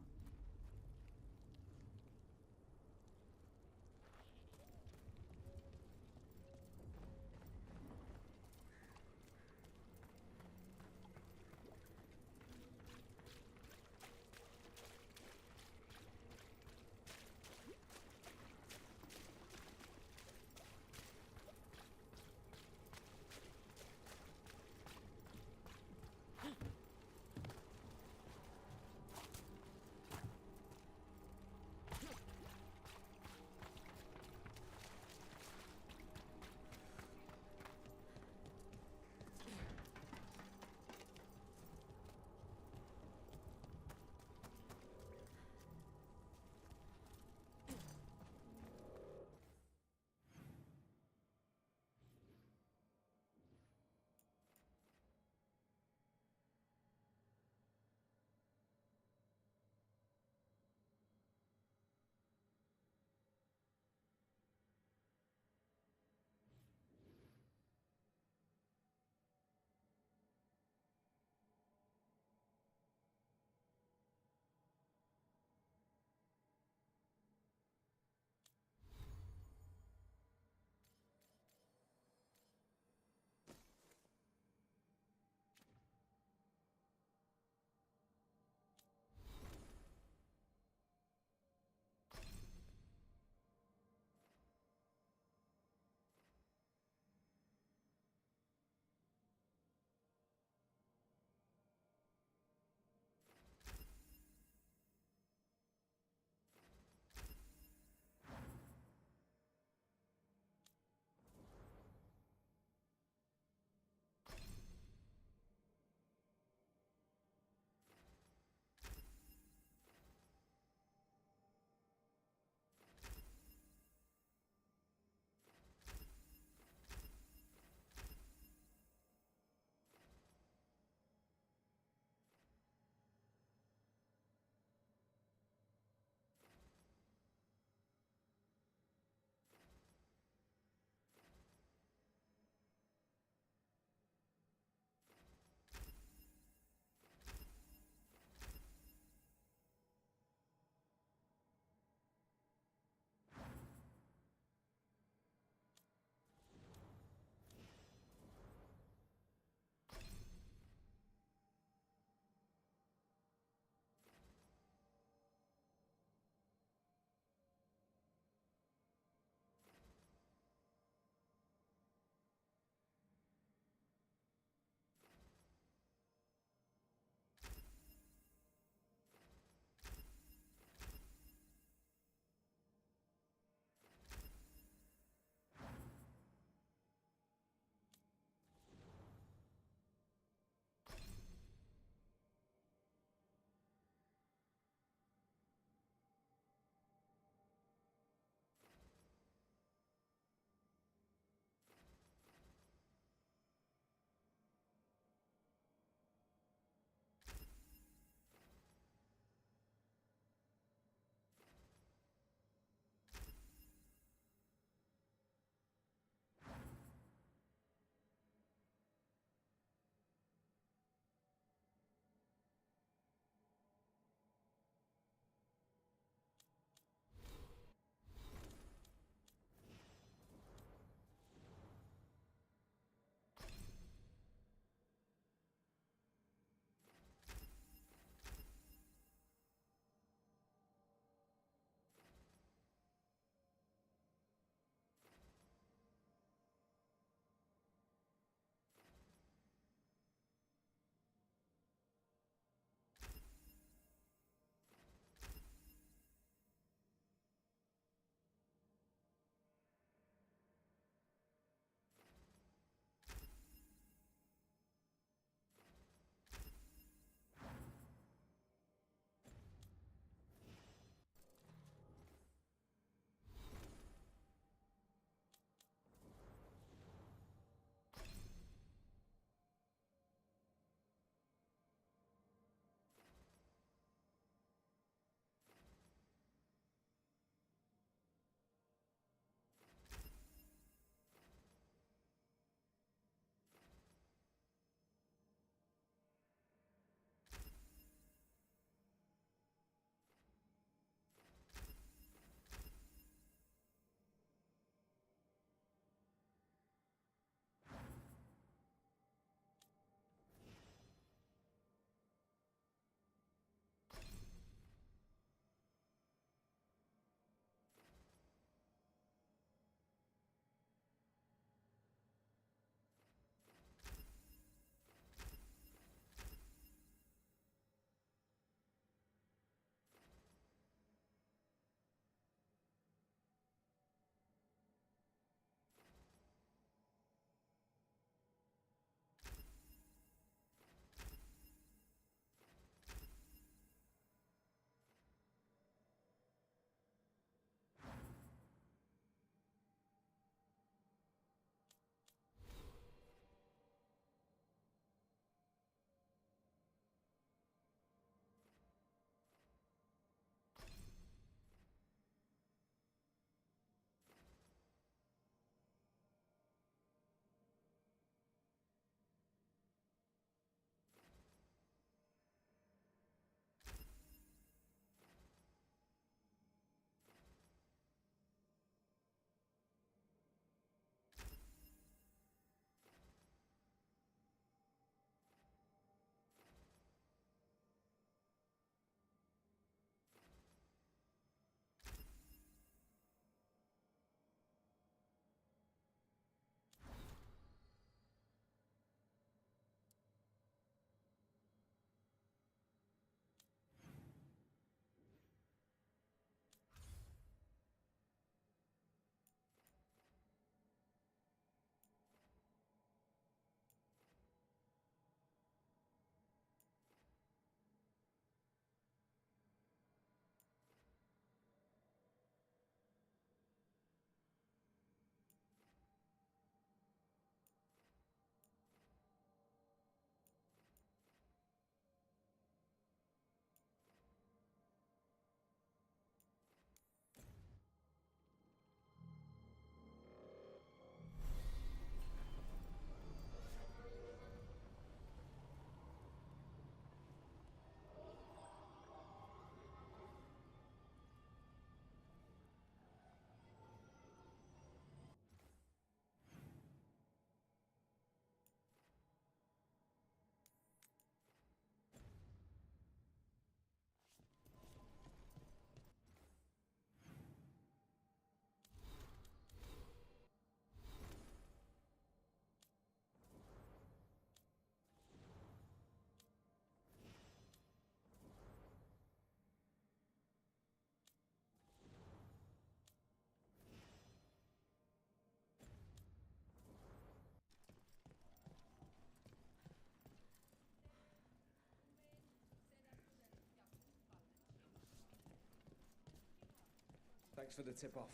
Thanks for the tip-off.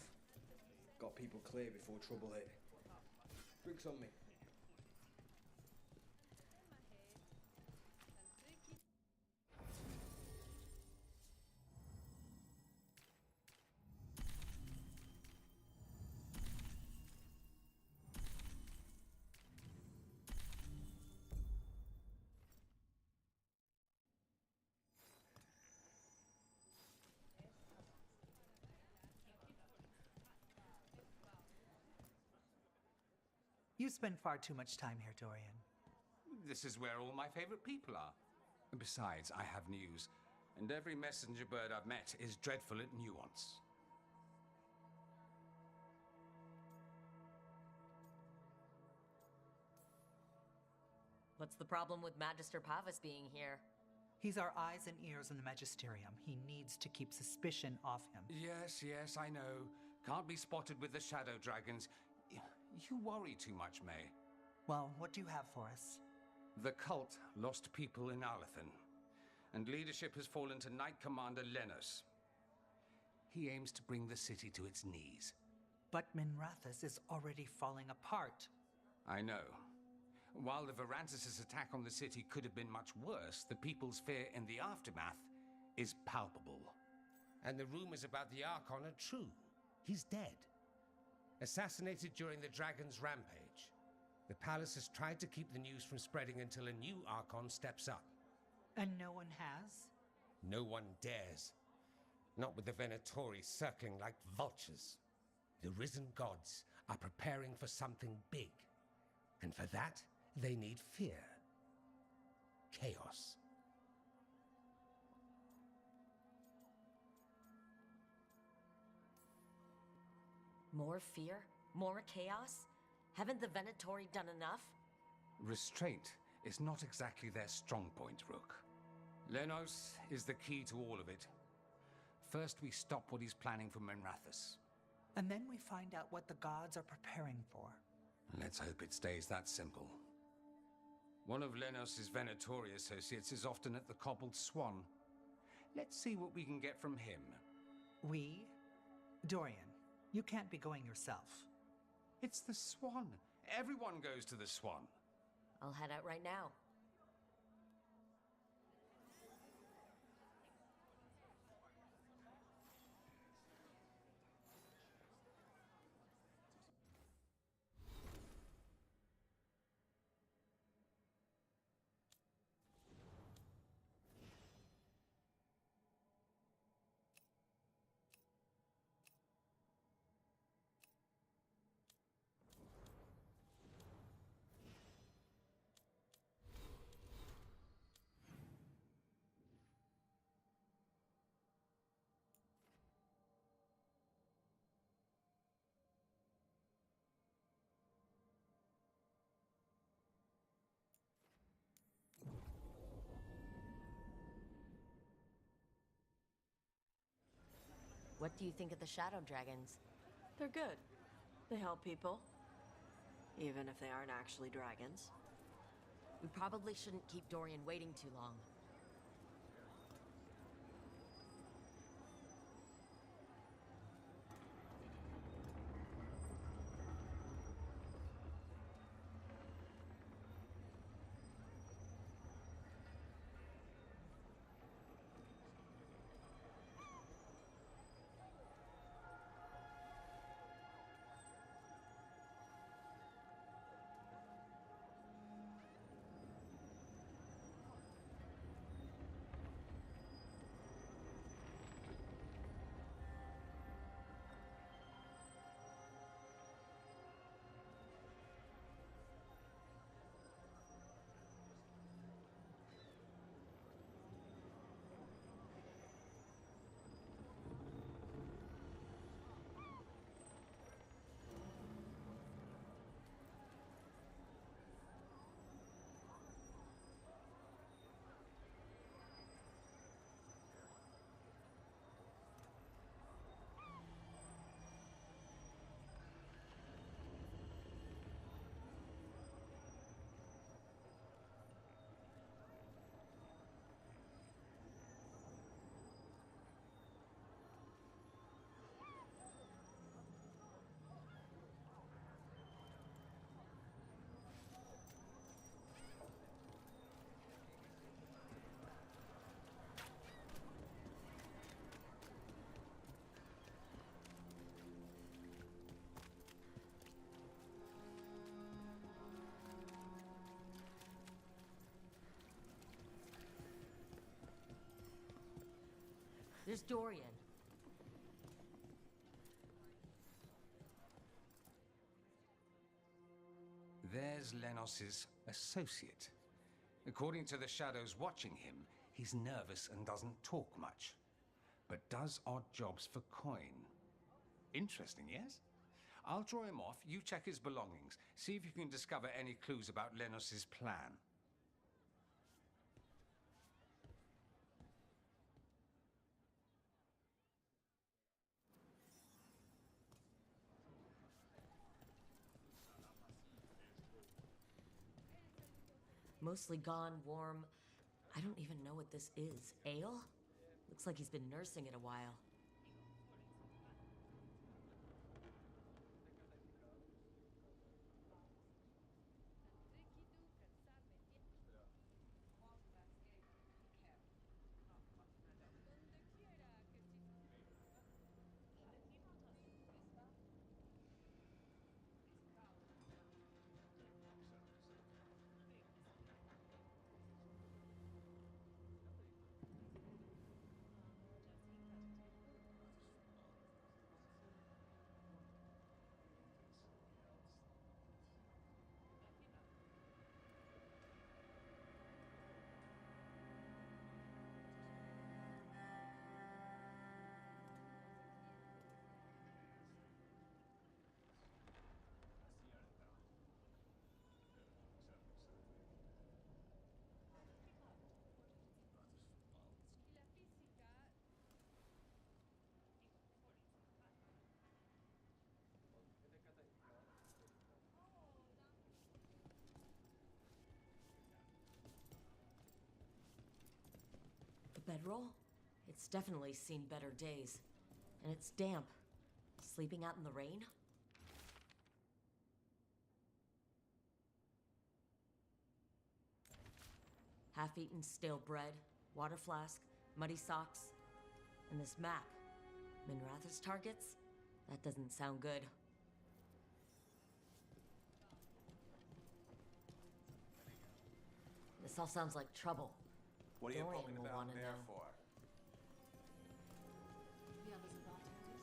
Got people clear before trouble hit. Drinks on me. You spend far too much time here, Dorian. This is where all my favorite people are. And besides, I have news. And every messenger bird I've met is dreadful at nuance. What's the problem with Magister Pavus being here? He's our eyes and ears in the Magisterium. He needs to keep suspicion off him. Yes, I know. Can't be spotted with the shadow dragons. You worry too much, May. Well, what do you have for us? The cult lost people in Alathan, and leadership has fallen to Knight Commander Lenos. He aims to bring the city to its knees. But Minrathous is already falling apart. I know. While the Varantis' attack on the city could have been much worse, the people's fear in the aftermath is palpable. And the rumors about the Archon are true. He's dead. Assassinated during the Dragon's rampage. The palace has tried to keep the news from spreading until a new Archon steps up. And no one has? No one dares. Not with the Venatori circling like vultures. The risen gods are preparing for something big. And for that, they need fear. Chaos. More fear? More chaos? Haven't the Venatori done enough? Restraint is not exactly their strong point, Rook. Lenos is the key to all of it. First, we stop what he's planning for Minrathous. And then we find out what the gods are preparing for. Let's hope it stays that simple. One of Lenos' Venatori associates is often at the Cobbled Swan. Let's see what we can get from him. We? Dorian, you can't be going yourself. It's the Swan. Everyone goes to the Swan. I'll head out right now. What do you think of the Shadow Dragons? They're good. They help people. Even if they aren't actually dragons. We probably shouldn't keep Dorian waiting too long. There's Dorian. There's Lenos's associate. According to the shadows watching him, he's nervous and doesn't talk much, but does odd jobs for coin. Interesting, yes? I'll draw him off, you check his belongings, see if you can discover any clues about Lenos's plan. Mostly gone, warm. I don't even know what this is. Ale? Looks like he's been nursing it a while. The bedroll? It's definitely seen better days. And it's damp. Sleeping out in the rain? Half-eaten stale bread, water flask, muddy socks, and this map. Minratha's targets? That doesn't sound good. This all sounds like trouble. What are you Dorian poking will about wanna there know. for? The others are bartenders,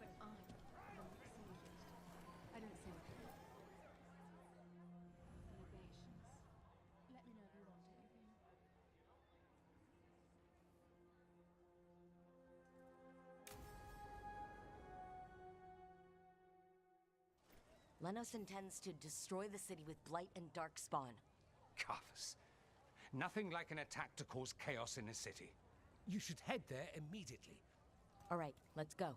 but I'm the mixologist. I don't say what. Libations. Let me know if you want anything. Lenos intends to destroy the city with blight and darkspawn. Carthus. Nothing like an attack to cause chaos in a city. You should head there immediately. All right, let's go.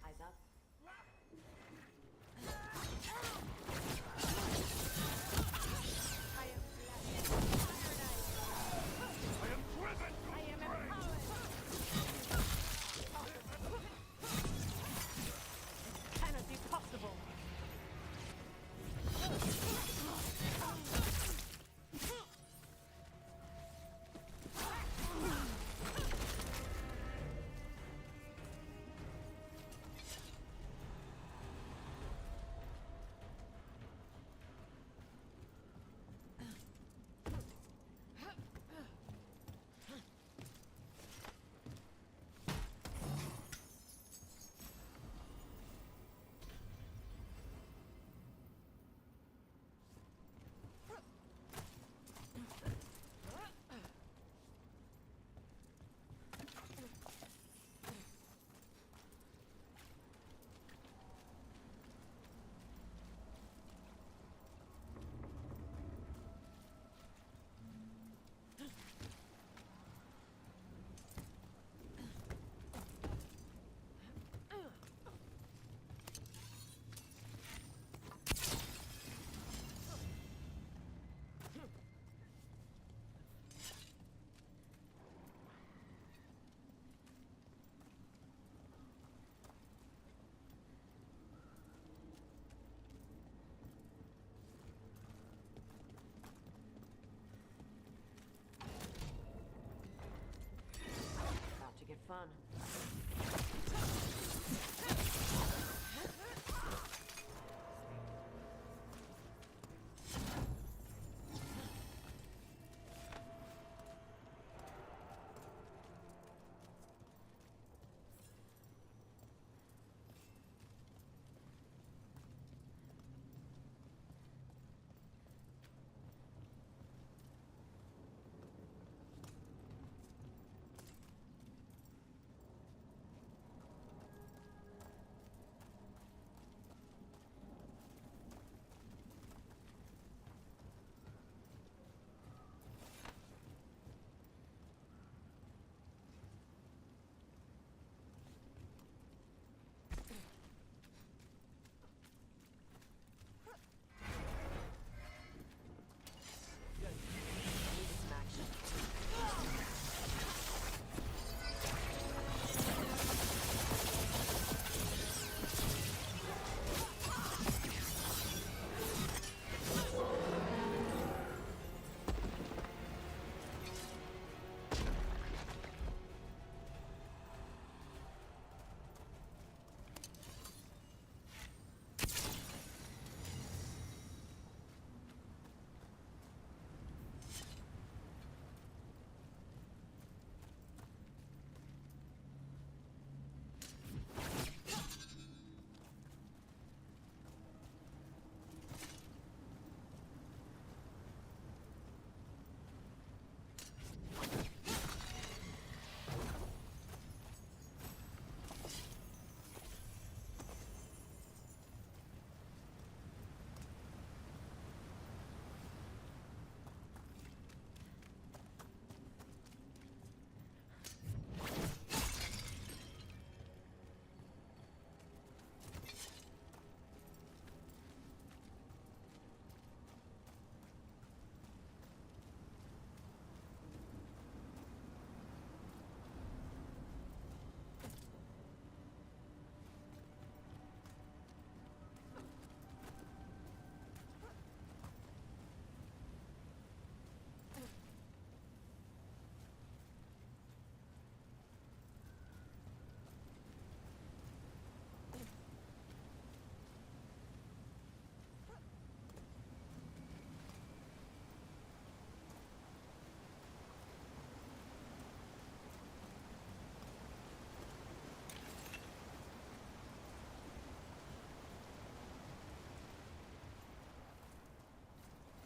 Eyes up. I am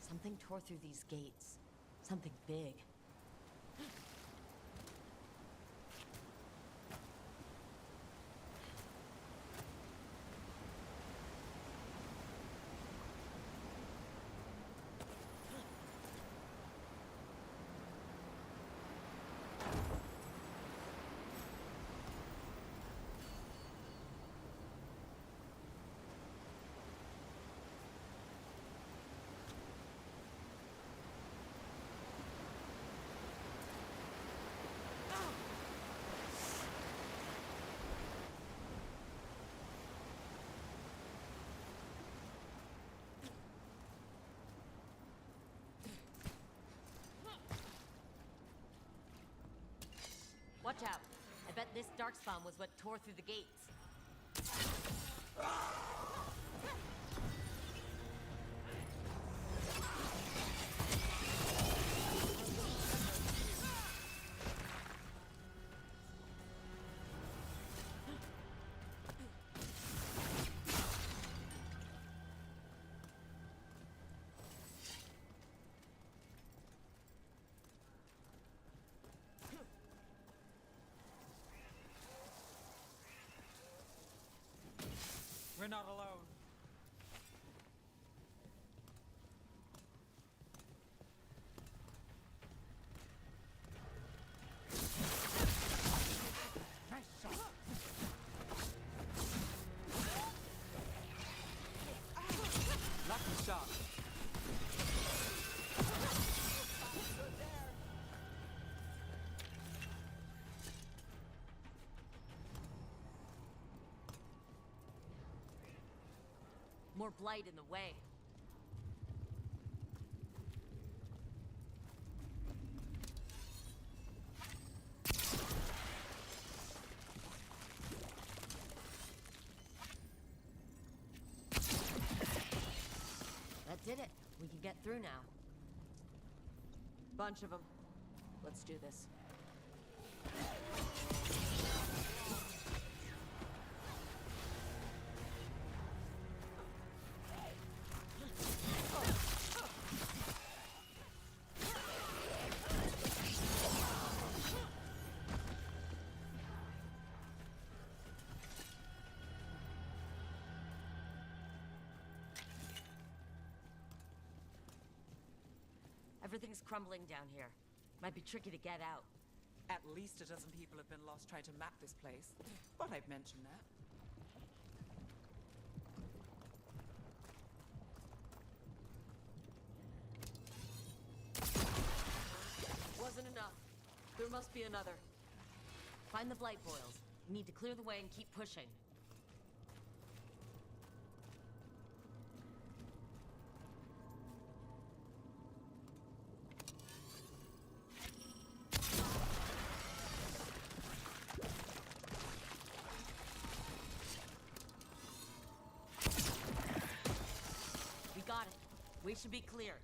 Something tore through these gates. Something big. Watch out. I bet this darkspawn was what tore through the gates. We're not alone. Nice shot. Lucky shot. More blight in the way. That did it. We can get through now. Bunch of them. Let's do this. Everything's crumbling down here. Might be tricky to get out. At least a dozen people have been lost trying to map this place. But I've mentioned that. Wasn't enough. There must be another. Find the blight boils. We need to clear the way and keep pushing. We got it. We should be clear.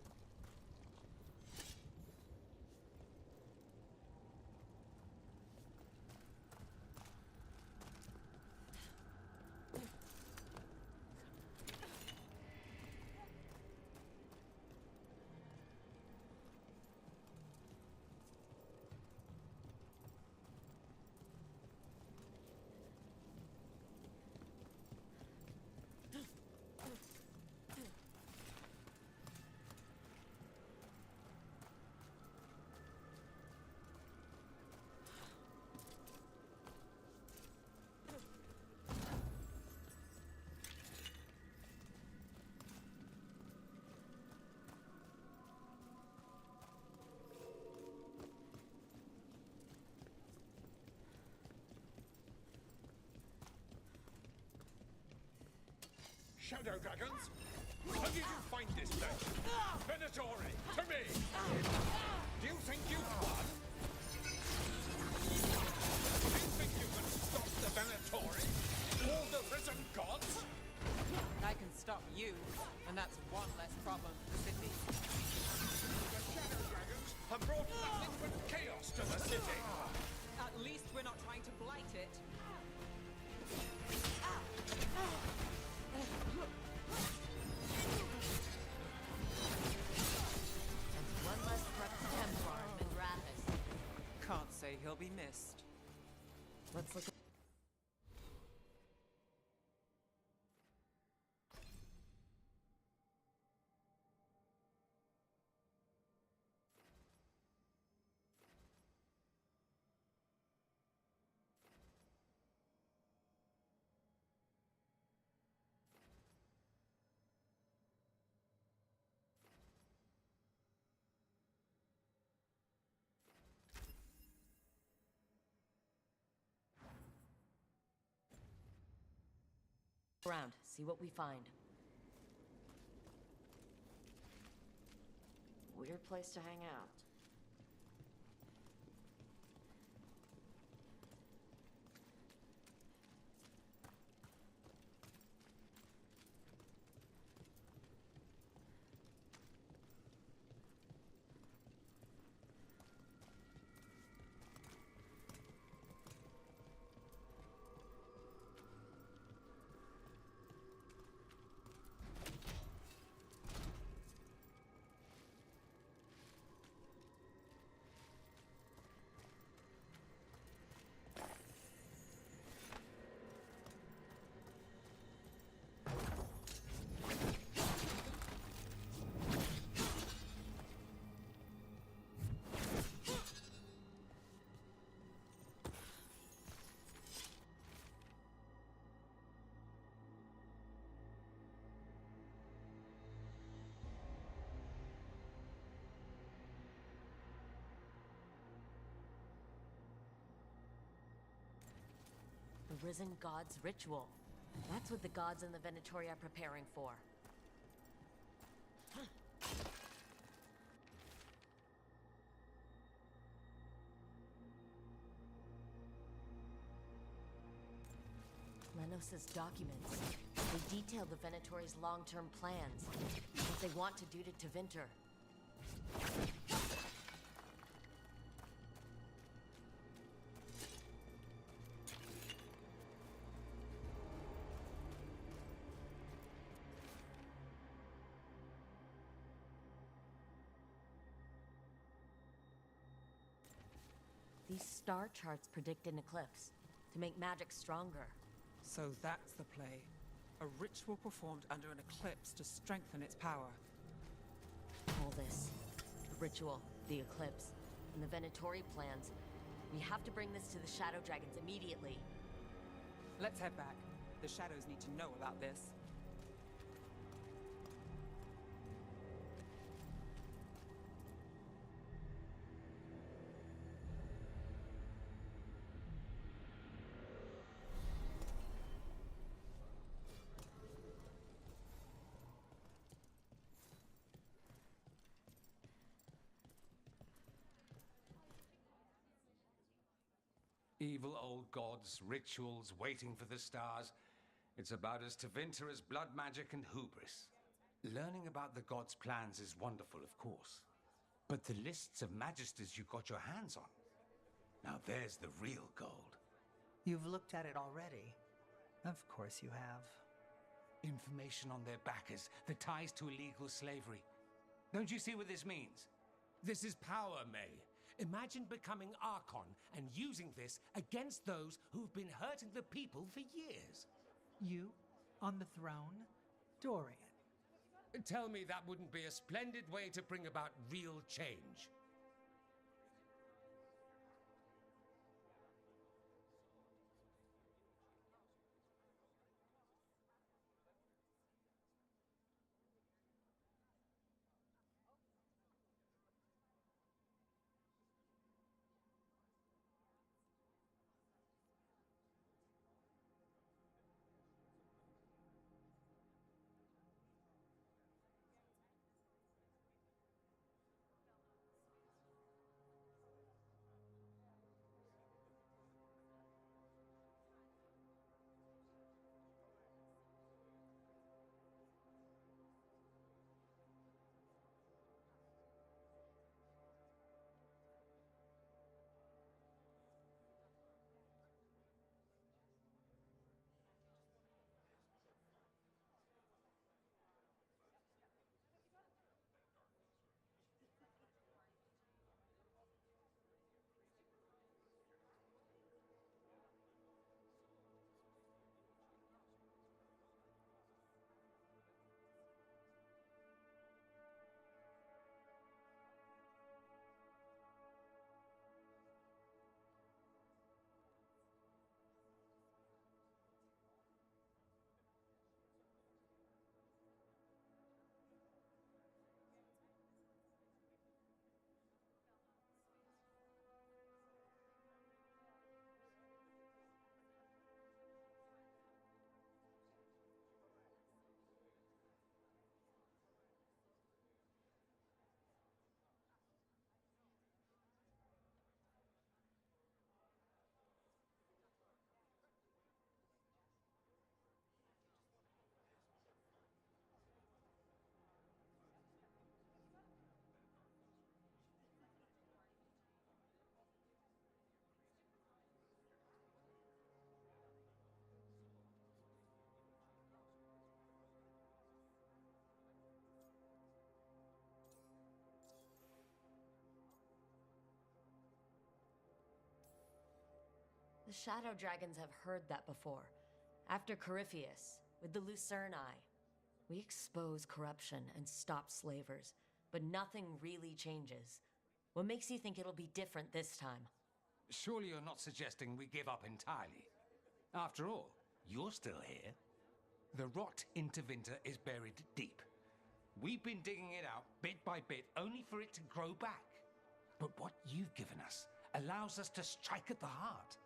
Shadow dragons? How did you find this place? Venatori, to me! Do you think you've won? Do you think you can stop the Venatori? All the risen gods? I can stop you, and that's one less problem for the city. The Shadow dragons have brought nothing but chaos to the city. At least we're not trying to blight it. will be missed. Let's look at... around, see what we find. Weird place to hang out. The Risen God's ritual. That's what the gods in the Venatori are preparing for. Lenos's documents. They detail the Venatori's long-term plans, what they want to do to Tevinter. These star charts predict an eclipse, to make magic stronger. So that's the play. A ritual performed under an eclipse to strengthen its power. All this, the ritual, the eclipse, and the Venatori plans, we have to bring this to the Shadow Dragons immediately. Let's head back. The Shadows need to know about this. Evil old gods, rituals, waiting for the stars. It's about as Tevinter as blood magic and hubris. Learning about the gods' plans is wonderful, of course. But the lists of magisters you got your hands on, now there's the real gold. You've looked at it already. Of course you have. Information on their backers, the ties to illegal slavery. Don't you see what this means? This is power, May. Imagine becoming Archon and using this against those who've been hurting the people for years. You on the throne? Dorian. Tell me that wouldn't be a splendid way to bring about real change. The Shadow Dragons have heard that before. After Corypheus, with the Lucerni. We expose corruption and stop slavers, but nothing really changes. What makes you think it'll be different this time? Surely you're not suggesting we give up entirely. After all, you're still here. The rot in Tevinter is buried deep. We've been digging it out bit by bit, only for it to grow back. But what you've given us allows us to strike at the heart.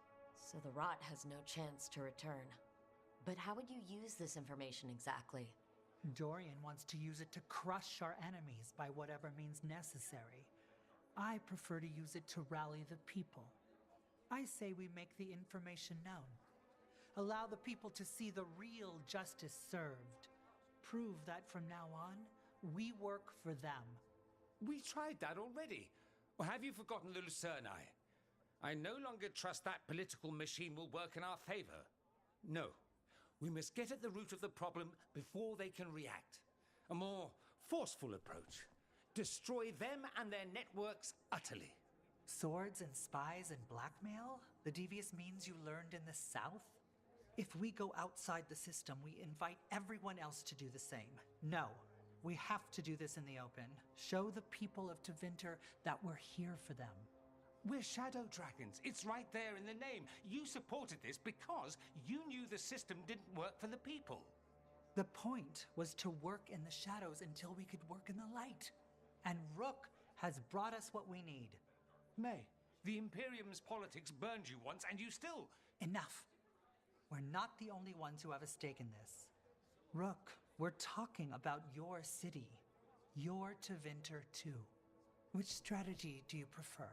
So the rot has no chance to return. But how would you use this information exactly? Dorian wants to use it to crush our enemies by whatever means necessary. I prefer to use it to rally the people. I say we make the information known. Allow the people to see the real justice served. Prove that from now on, we work for them. We tried that already. Or have you forgotten the Lucerni? I no longer trust that political machine will work in our favor. No. We must get at the root of the problem before they can react. A more forceful approach. Destroy them and their networks utterly. Swords and spies and blackmail? The devious means you learned in the South? If we go outside the system, we invite everyone else to do the same. No, we have to do this in the open. Show the people of Tevinter that we're here for them. We're Shadow Dragons. It's right there in the name. You supported this because you knew the system didn't work for the people. The point was to work in the shadows until we could work in the light. And Rook has brought us what we need. May, the Imperium's politics burned you once and you still... Enough. We're not the only ones who have a stake in this. Rook, we're talking about your city. Your Tevinter too. Which strategy do you prefer?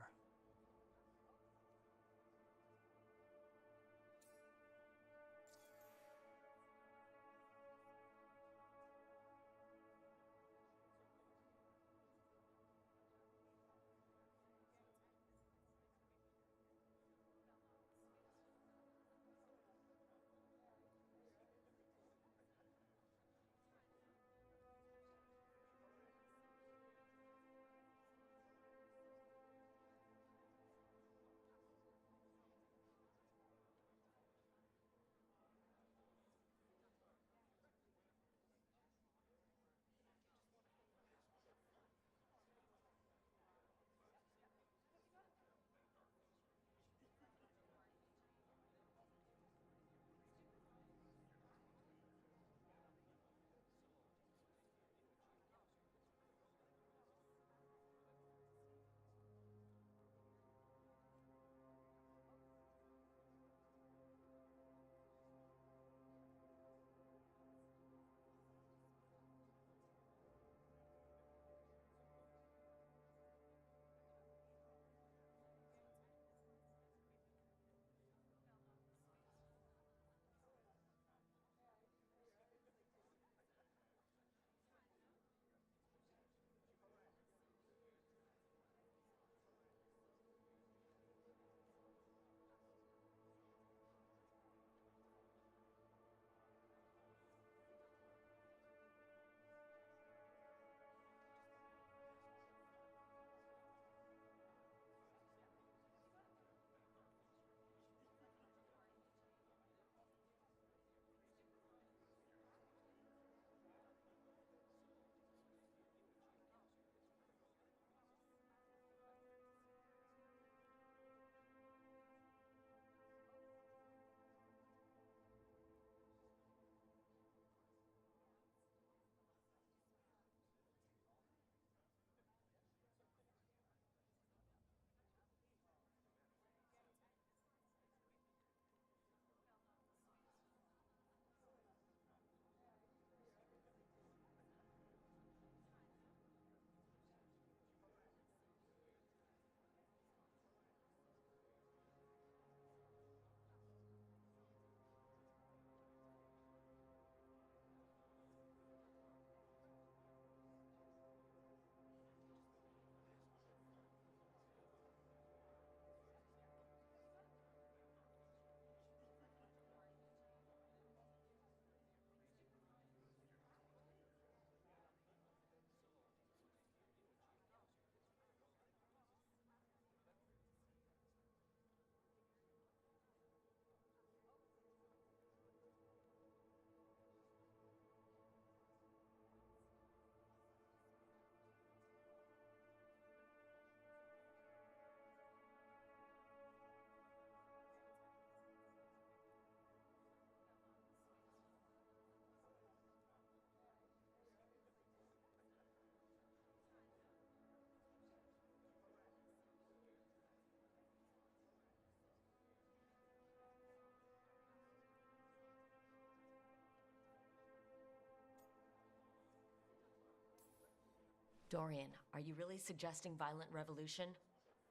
Dorian, are you really suggesting violent revolution?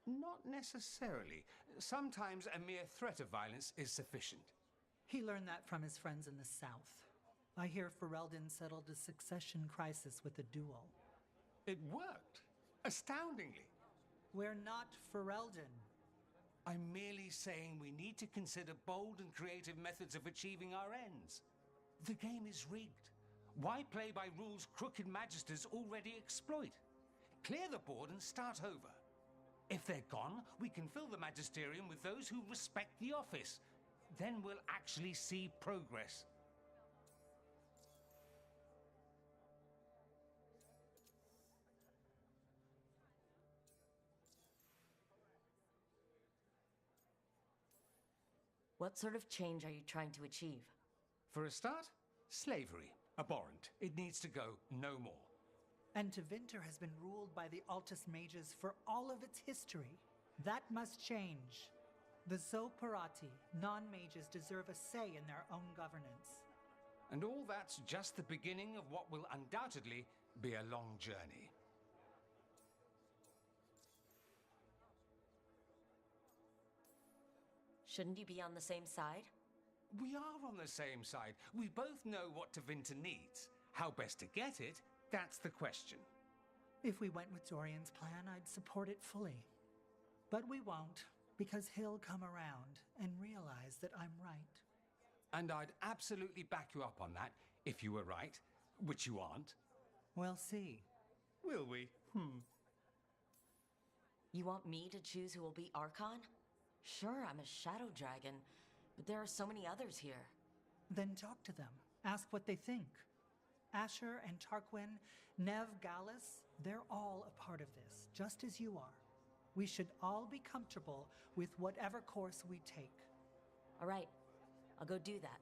Not necessarily. Sometimes a mere threat of violence is sufficient. He learned that from his friends in the south. I hear Ferelden settled a succession crisis with a duel. It worked. Astoundingly. We're not Ferelden. I'm merely saying we need to consider bold and creative methods of achieving our ends. The game is rigged. Why play by rules crooked magisters already exploit? Clear the board and start over. If they're gone, we can fill the magisterium with those who respect the office. Then we'll actually see progress. What sort of change are you trying to achieve? For a start, slavery. Abhorrent. It needs to go no more. And Tevinter has been ruled by the Altus Mages for all of its history. That must change. The Zoparati, non-mages, deserve a say in their own governance. And all that's just the beginning of what will undoubtedly be a long journey. Shouldn't you be on the same side? We are on the same side. We both know what Tevinter needs. How best to get it, that's the question. If we went with Dorian's plan, I'd support it fully. But we won't, because he'll come around and realize that I'm right. And I'd absolutely back you up on that, if you were right, which you aren't. We'll see. Will we? You want me to choose who will be Archon? Sure, I'm a shadow dragon, but there are so many others here. Then talk to them. Ask what they think. Asher and Tarquin, Nev, Gallus, they're all a part of this, just as you are. We should all be comfortable with whatever course we take. All right, I'll go do that.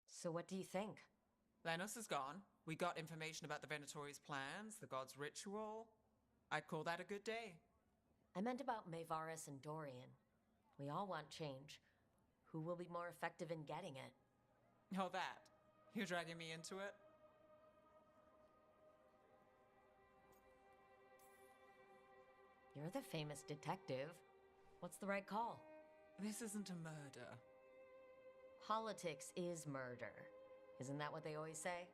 So what do you think? Lenos is gone. We got information about the Venatori's plans, the god's ritual. I'd call that a good day. I meant about Maevaris and Dorian. We all want change. Who will be more effective in getting it? Oh, that. You're dragging me into it? You're the famous detective. What's the right call? This isn't a murder. Politics is murder. Isn't that what they always say?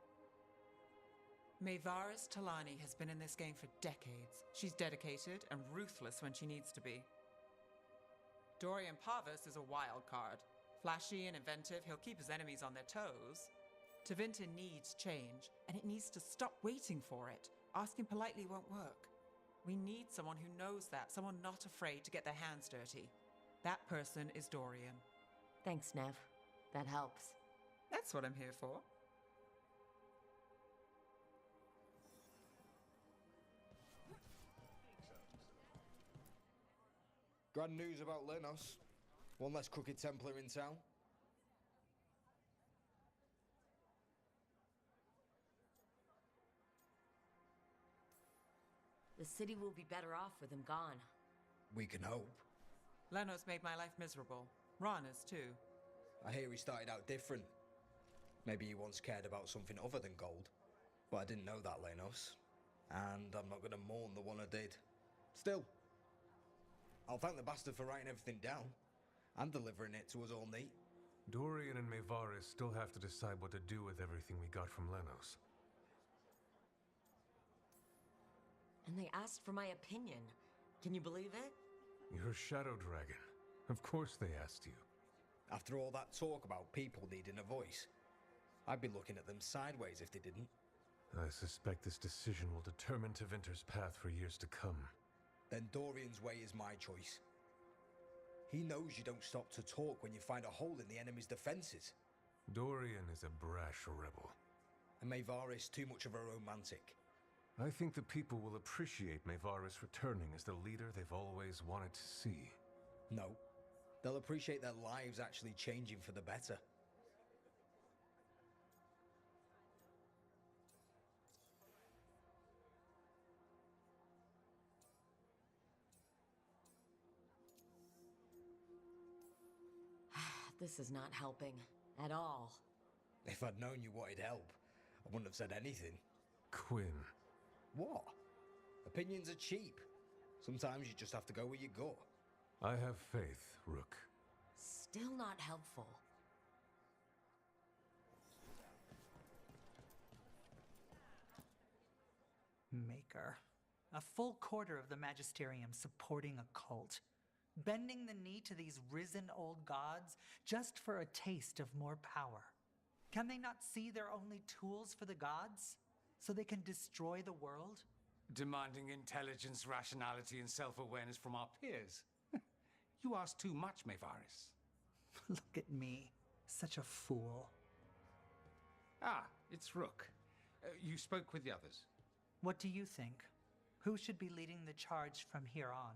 Maevaris Talani has been in this game for decades. She's dedicated and ruthless when she needs to be. Dorian Parvis is a wild card. Flashy and inventive, he'll keep his enemies on their toes. Tevinter needs change, and it needs to stop waiting for it. Asking politely won't work. We need someone who knows that, someone not afraid to get their hands dirty. That person is Dorian. Thanks, Nev. That helps. That's what I'm here for. Grand news about Lenos. One less crooked Templar in town. The city will be better off with him gone. We can hope. Lenos made my life miserable. Rana's too. I hear he started out different. Maybe he once cared about something other than gold. But I didn't know that, Lenos. And I'm not going to mourn the one I did. Still, I'll thank the bastard for writing everything down. And delivering it to us all neat. Dorian and Maevaris still have to decide what to do with everything we got from Lenos. And they asked for my opinion. Can you believe it? You're a shadow dragon. Of course they asked you. After all that talk about people needing a voice, I'd be looking at them sideways if they didn't. I suspect this decision will determine Tevinter's path for years to come. Then Dorian's way is my choice. He knows you don't stop to talk when you find a hole in the enemy's defenses. Dorian is a brash rebel. And Maevaris too much of a romantic. I think the people will appreciate Maevaris returning as the leader they've always wanted to see. No. They'll appreciate their lives actually changing for the better. This is not helping at all. If I'd known you wanted help, I wouldn't have said anything. Quinn. What? Opinions are cheap. Sometimes you just have to go where you go. I have faith, Rook. Still not helpful. Maker. A full quarter of the Magisterium supporting a cult. Bending the knee to these risen old gods just for a taste of more power. Can they not see they're only tools for the gods? So they can destroy the world? Demanding intelligence, rationality, and self-awareness from our peers. You ask too much, Maevaris. Look at me. Such a fool. Ah, it's Rook. You spoke with the others. What do you think? Who should be leading the charge from here on?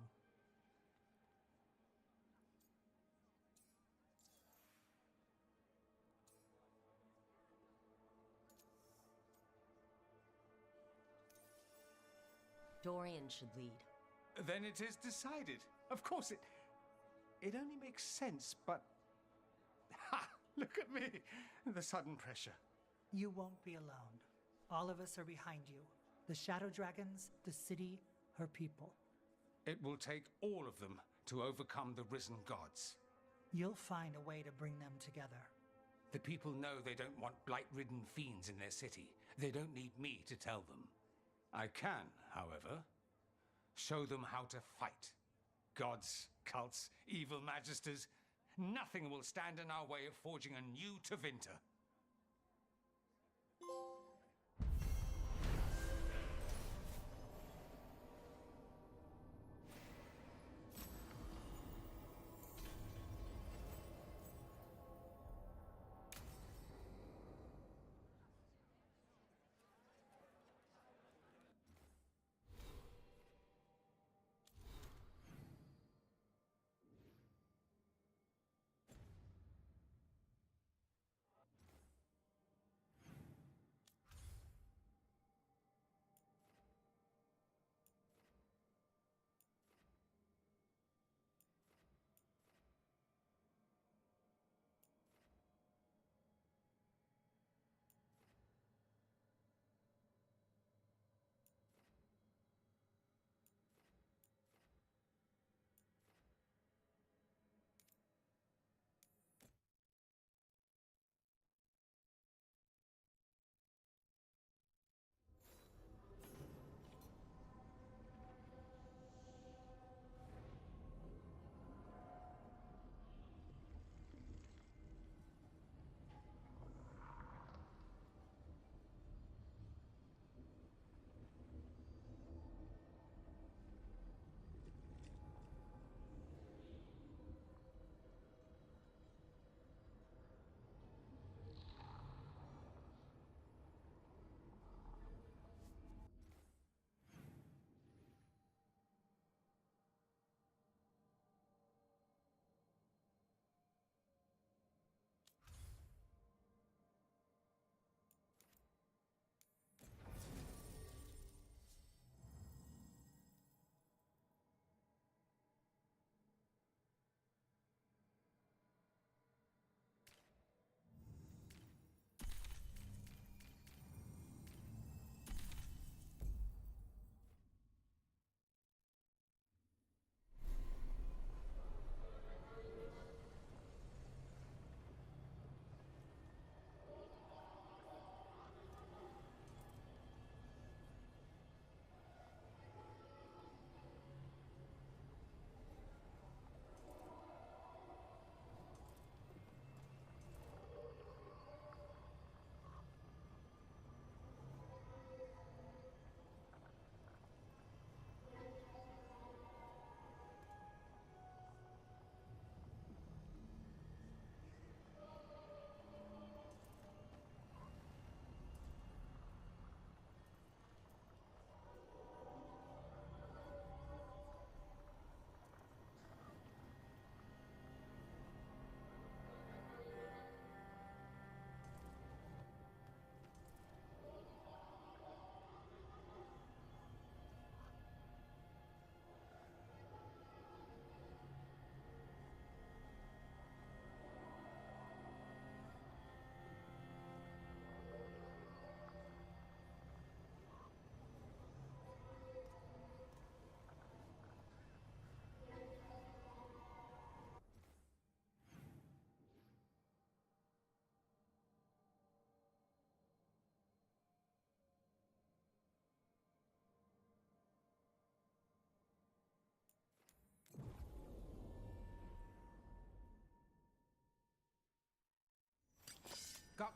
Dorian should lead. Then it is decided. Of course, it only makes sense, but... Ha! Look at me! The sudden pressure. You won't be alone. All of us are behind you. The Shadow Dragons, the city, her people. It will take all of them to overcome the risen gods. You'll find a way to bring them together. The people know they don't want blight-ridden fiends in their city. They don't need me to tell them. I can, however, show them how to fight. Gods, cults, evil magisters, nothing will stand in our way of forging a new Tevinter.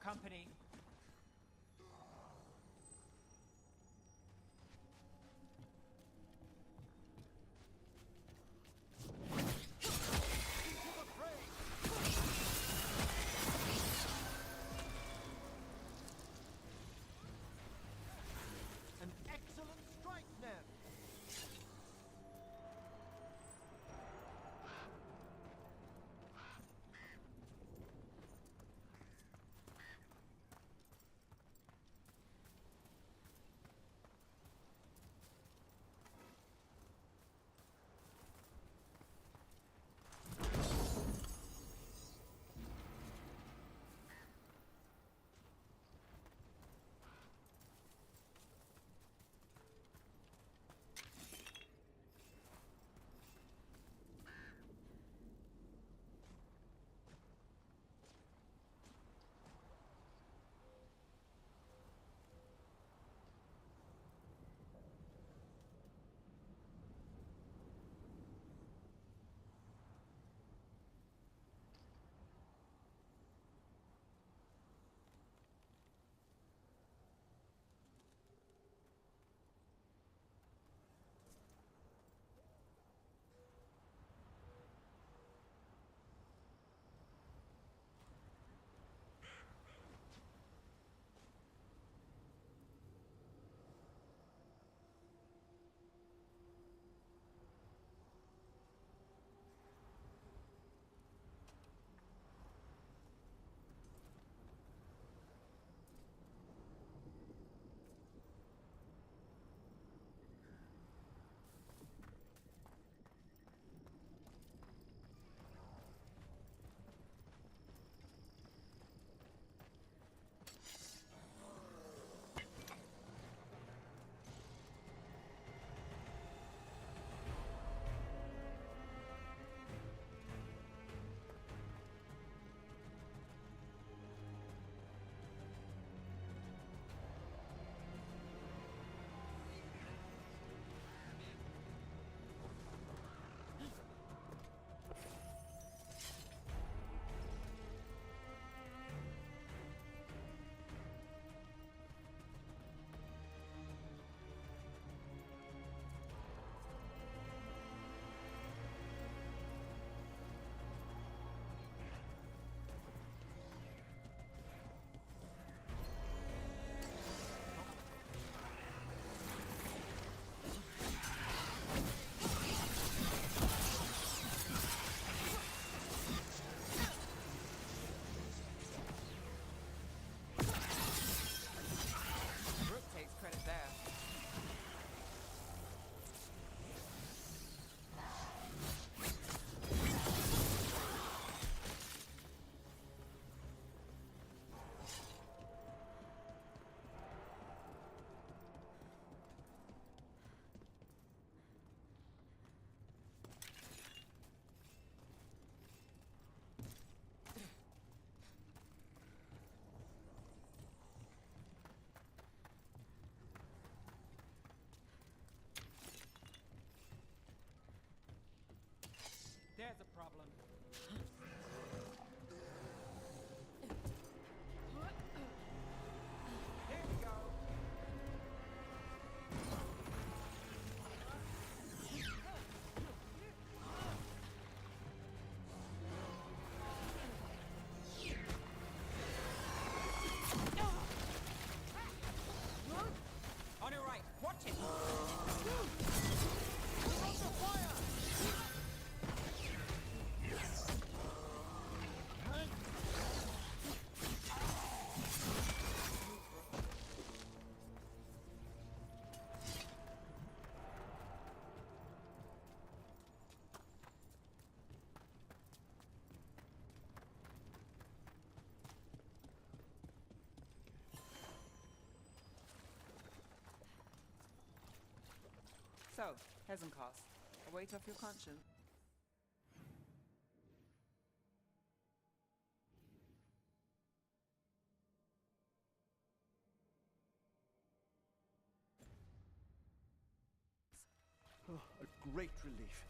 company. An excellent strike, Nev. There's a problem. Here we go. On your right, watch it! So, Hezenkos, a weight off your conscience. Oh, a great relief.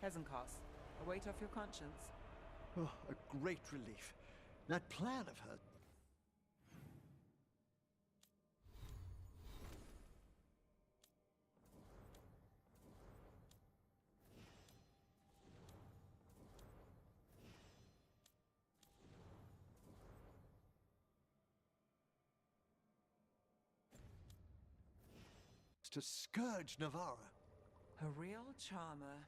Hezenkos, a weight off your conscience. Oh, a great relief. That plan of hers. To scourge Navarra. A real charmer.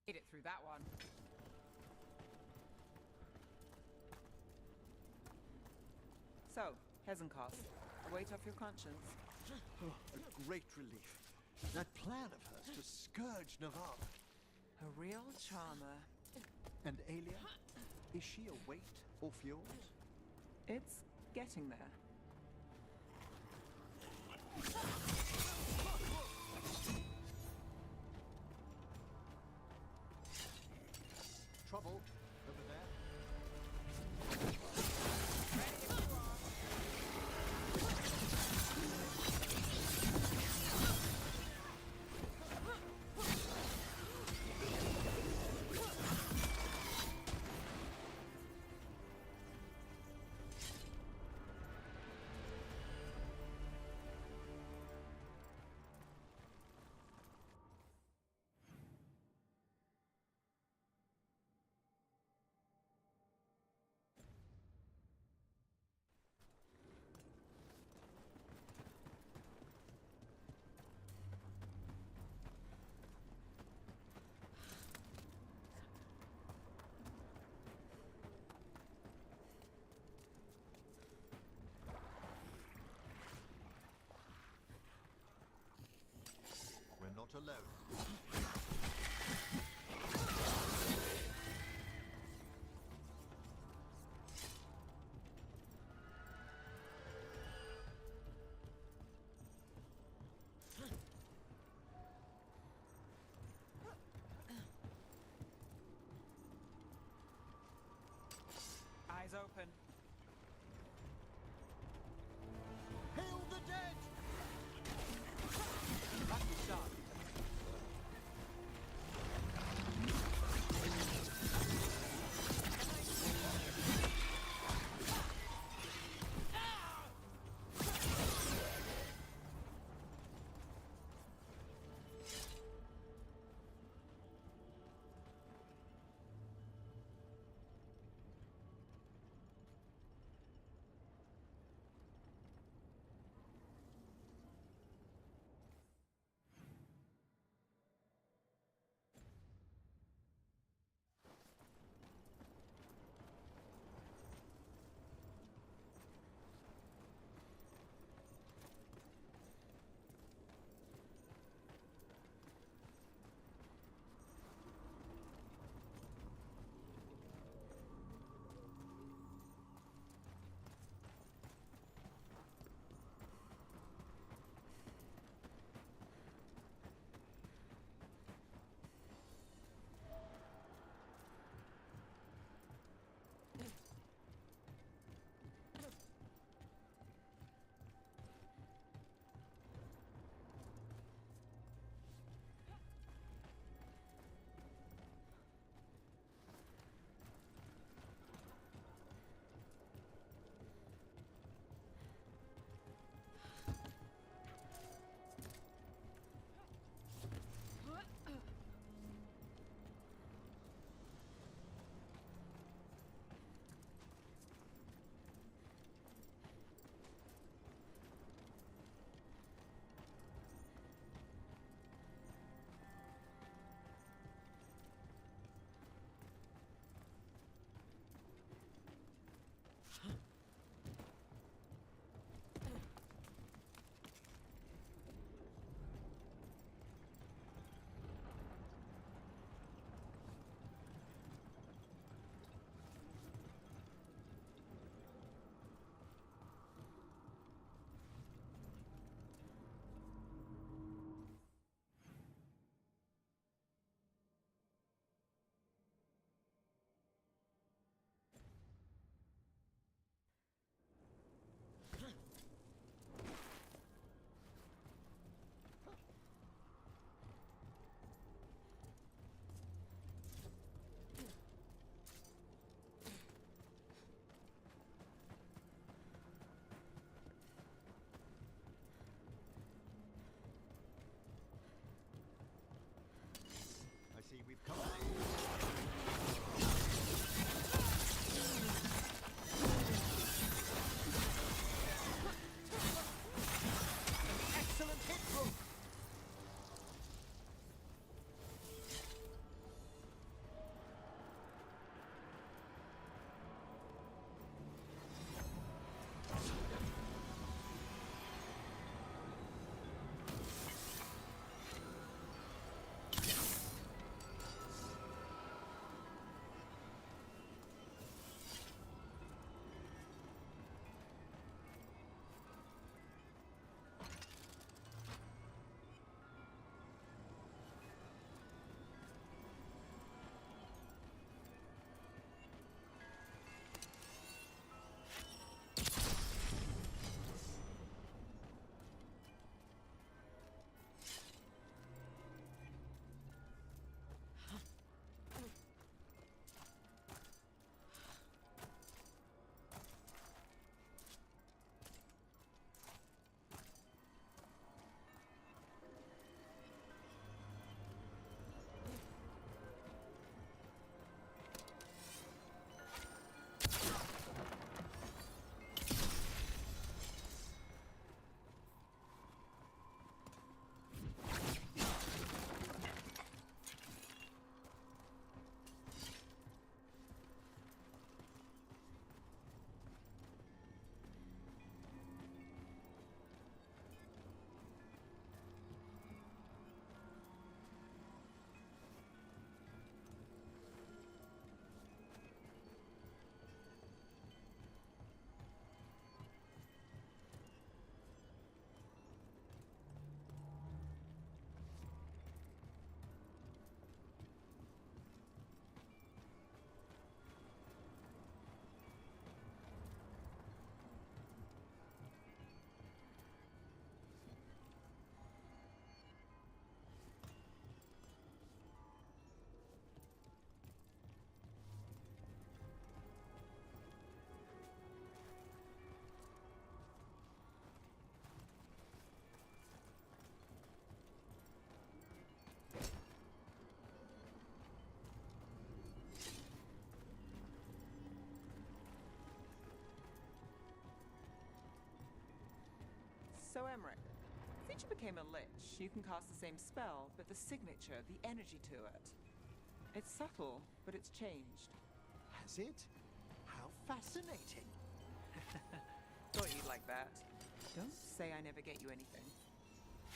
Made it through that one. So, Hezenkos, a weight off your conscience. Oh, a great relief. That plan of hers to scourge Navarre. A real charmer. And Aelia? Is she a weight off yours? It's getting there. Trouble over there. We're not alone. Eyes open. Hail the dead! Lucky shot. So, Emmerich, since you became a lich, you can cast the same spell, but the signature, the energy to it. It's subtle, but it's changed. Has it? How fascinating. Thought you'd like that. Don't say I never get you anything.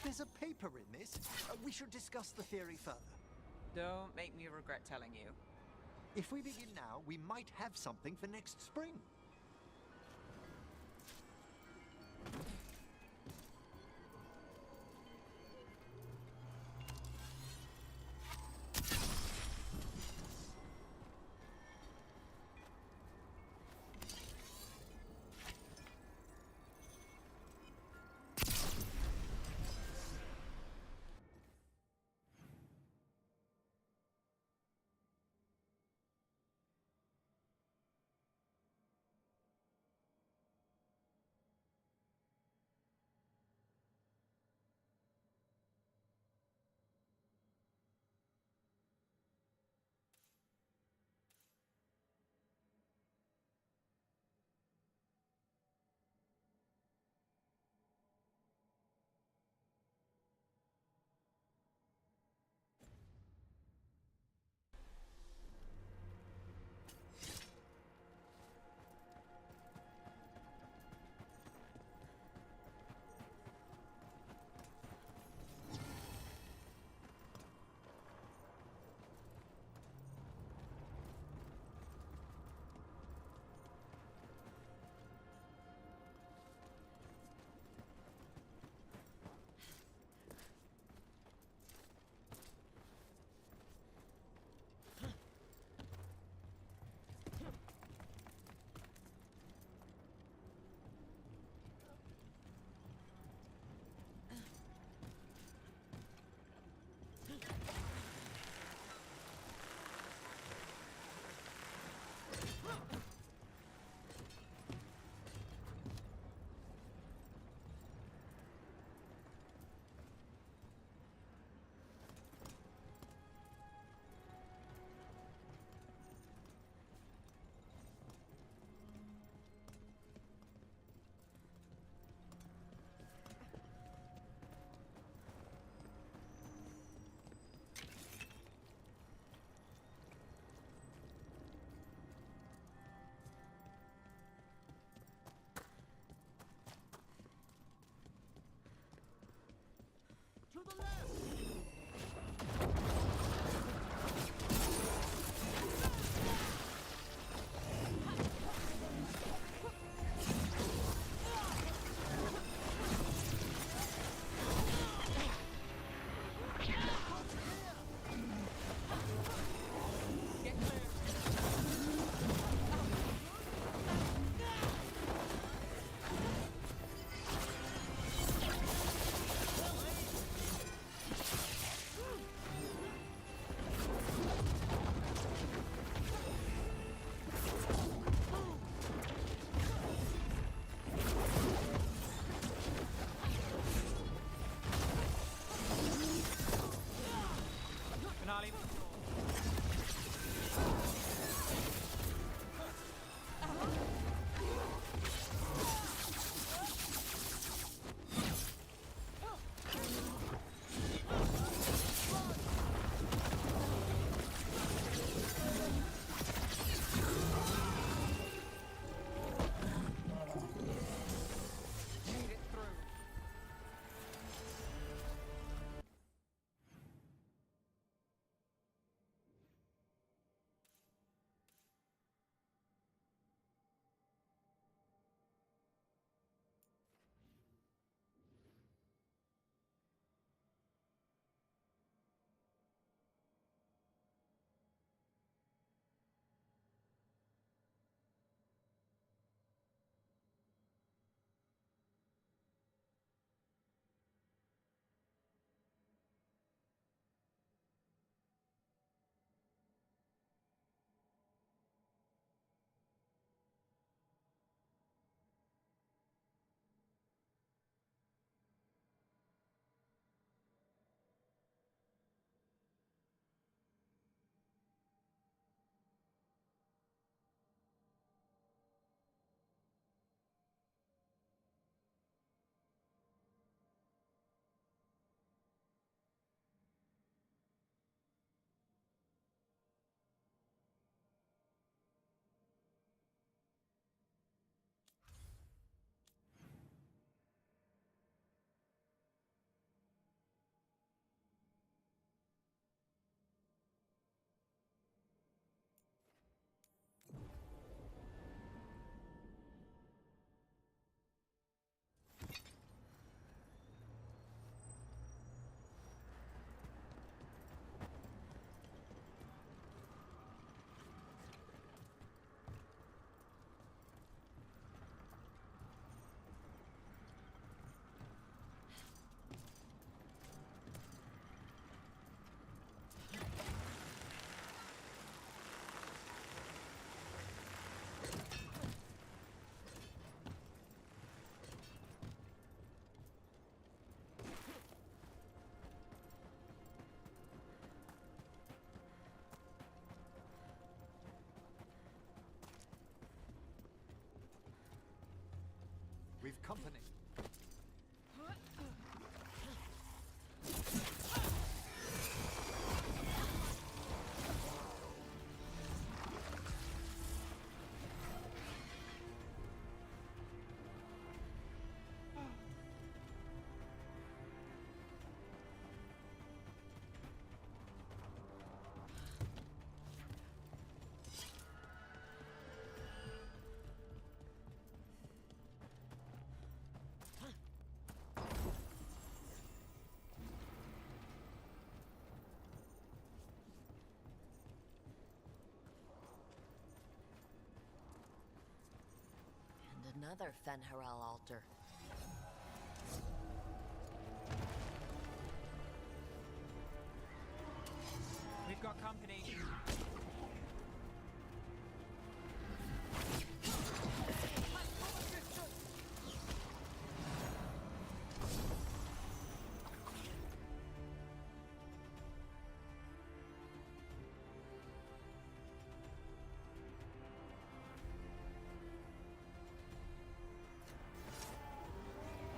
There's a paper in this. We should discuss the theory further. Don't make me regret telling you. If we begin now, we might have something for next spring. company. And another Fen'Harel altar. We've got company.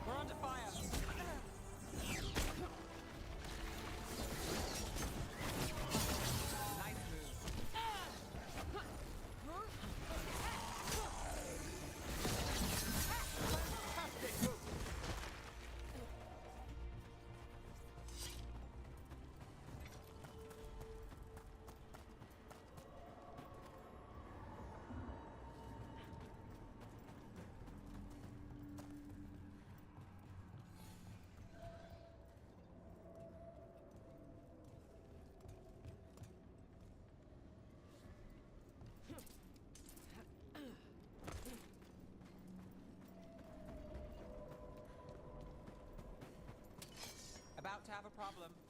We're under fire. Nice move. About to have a problem.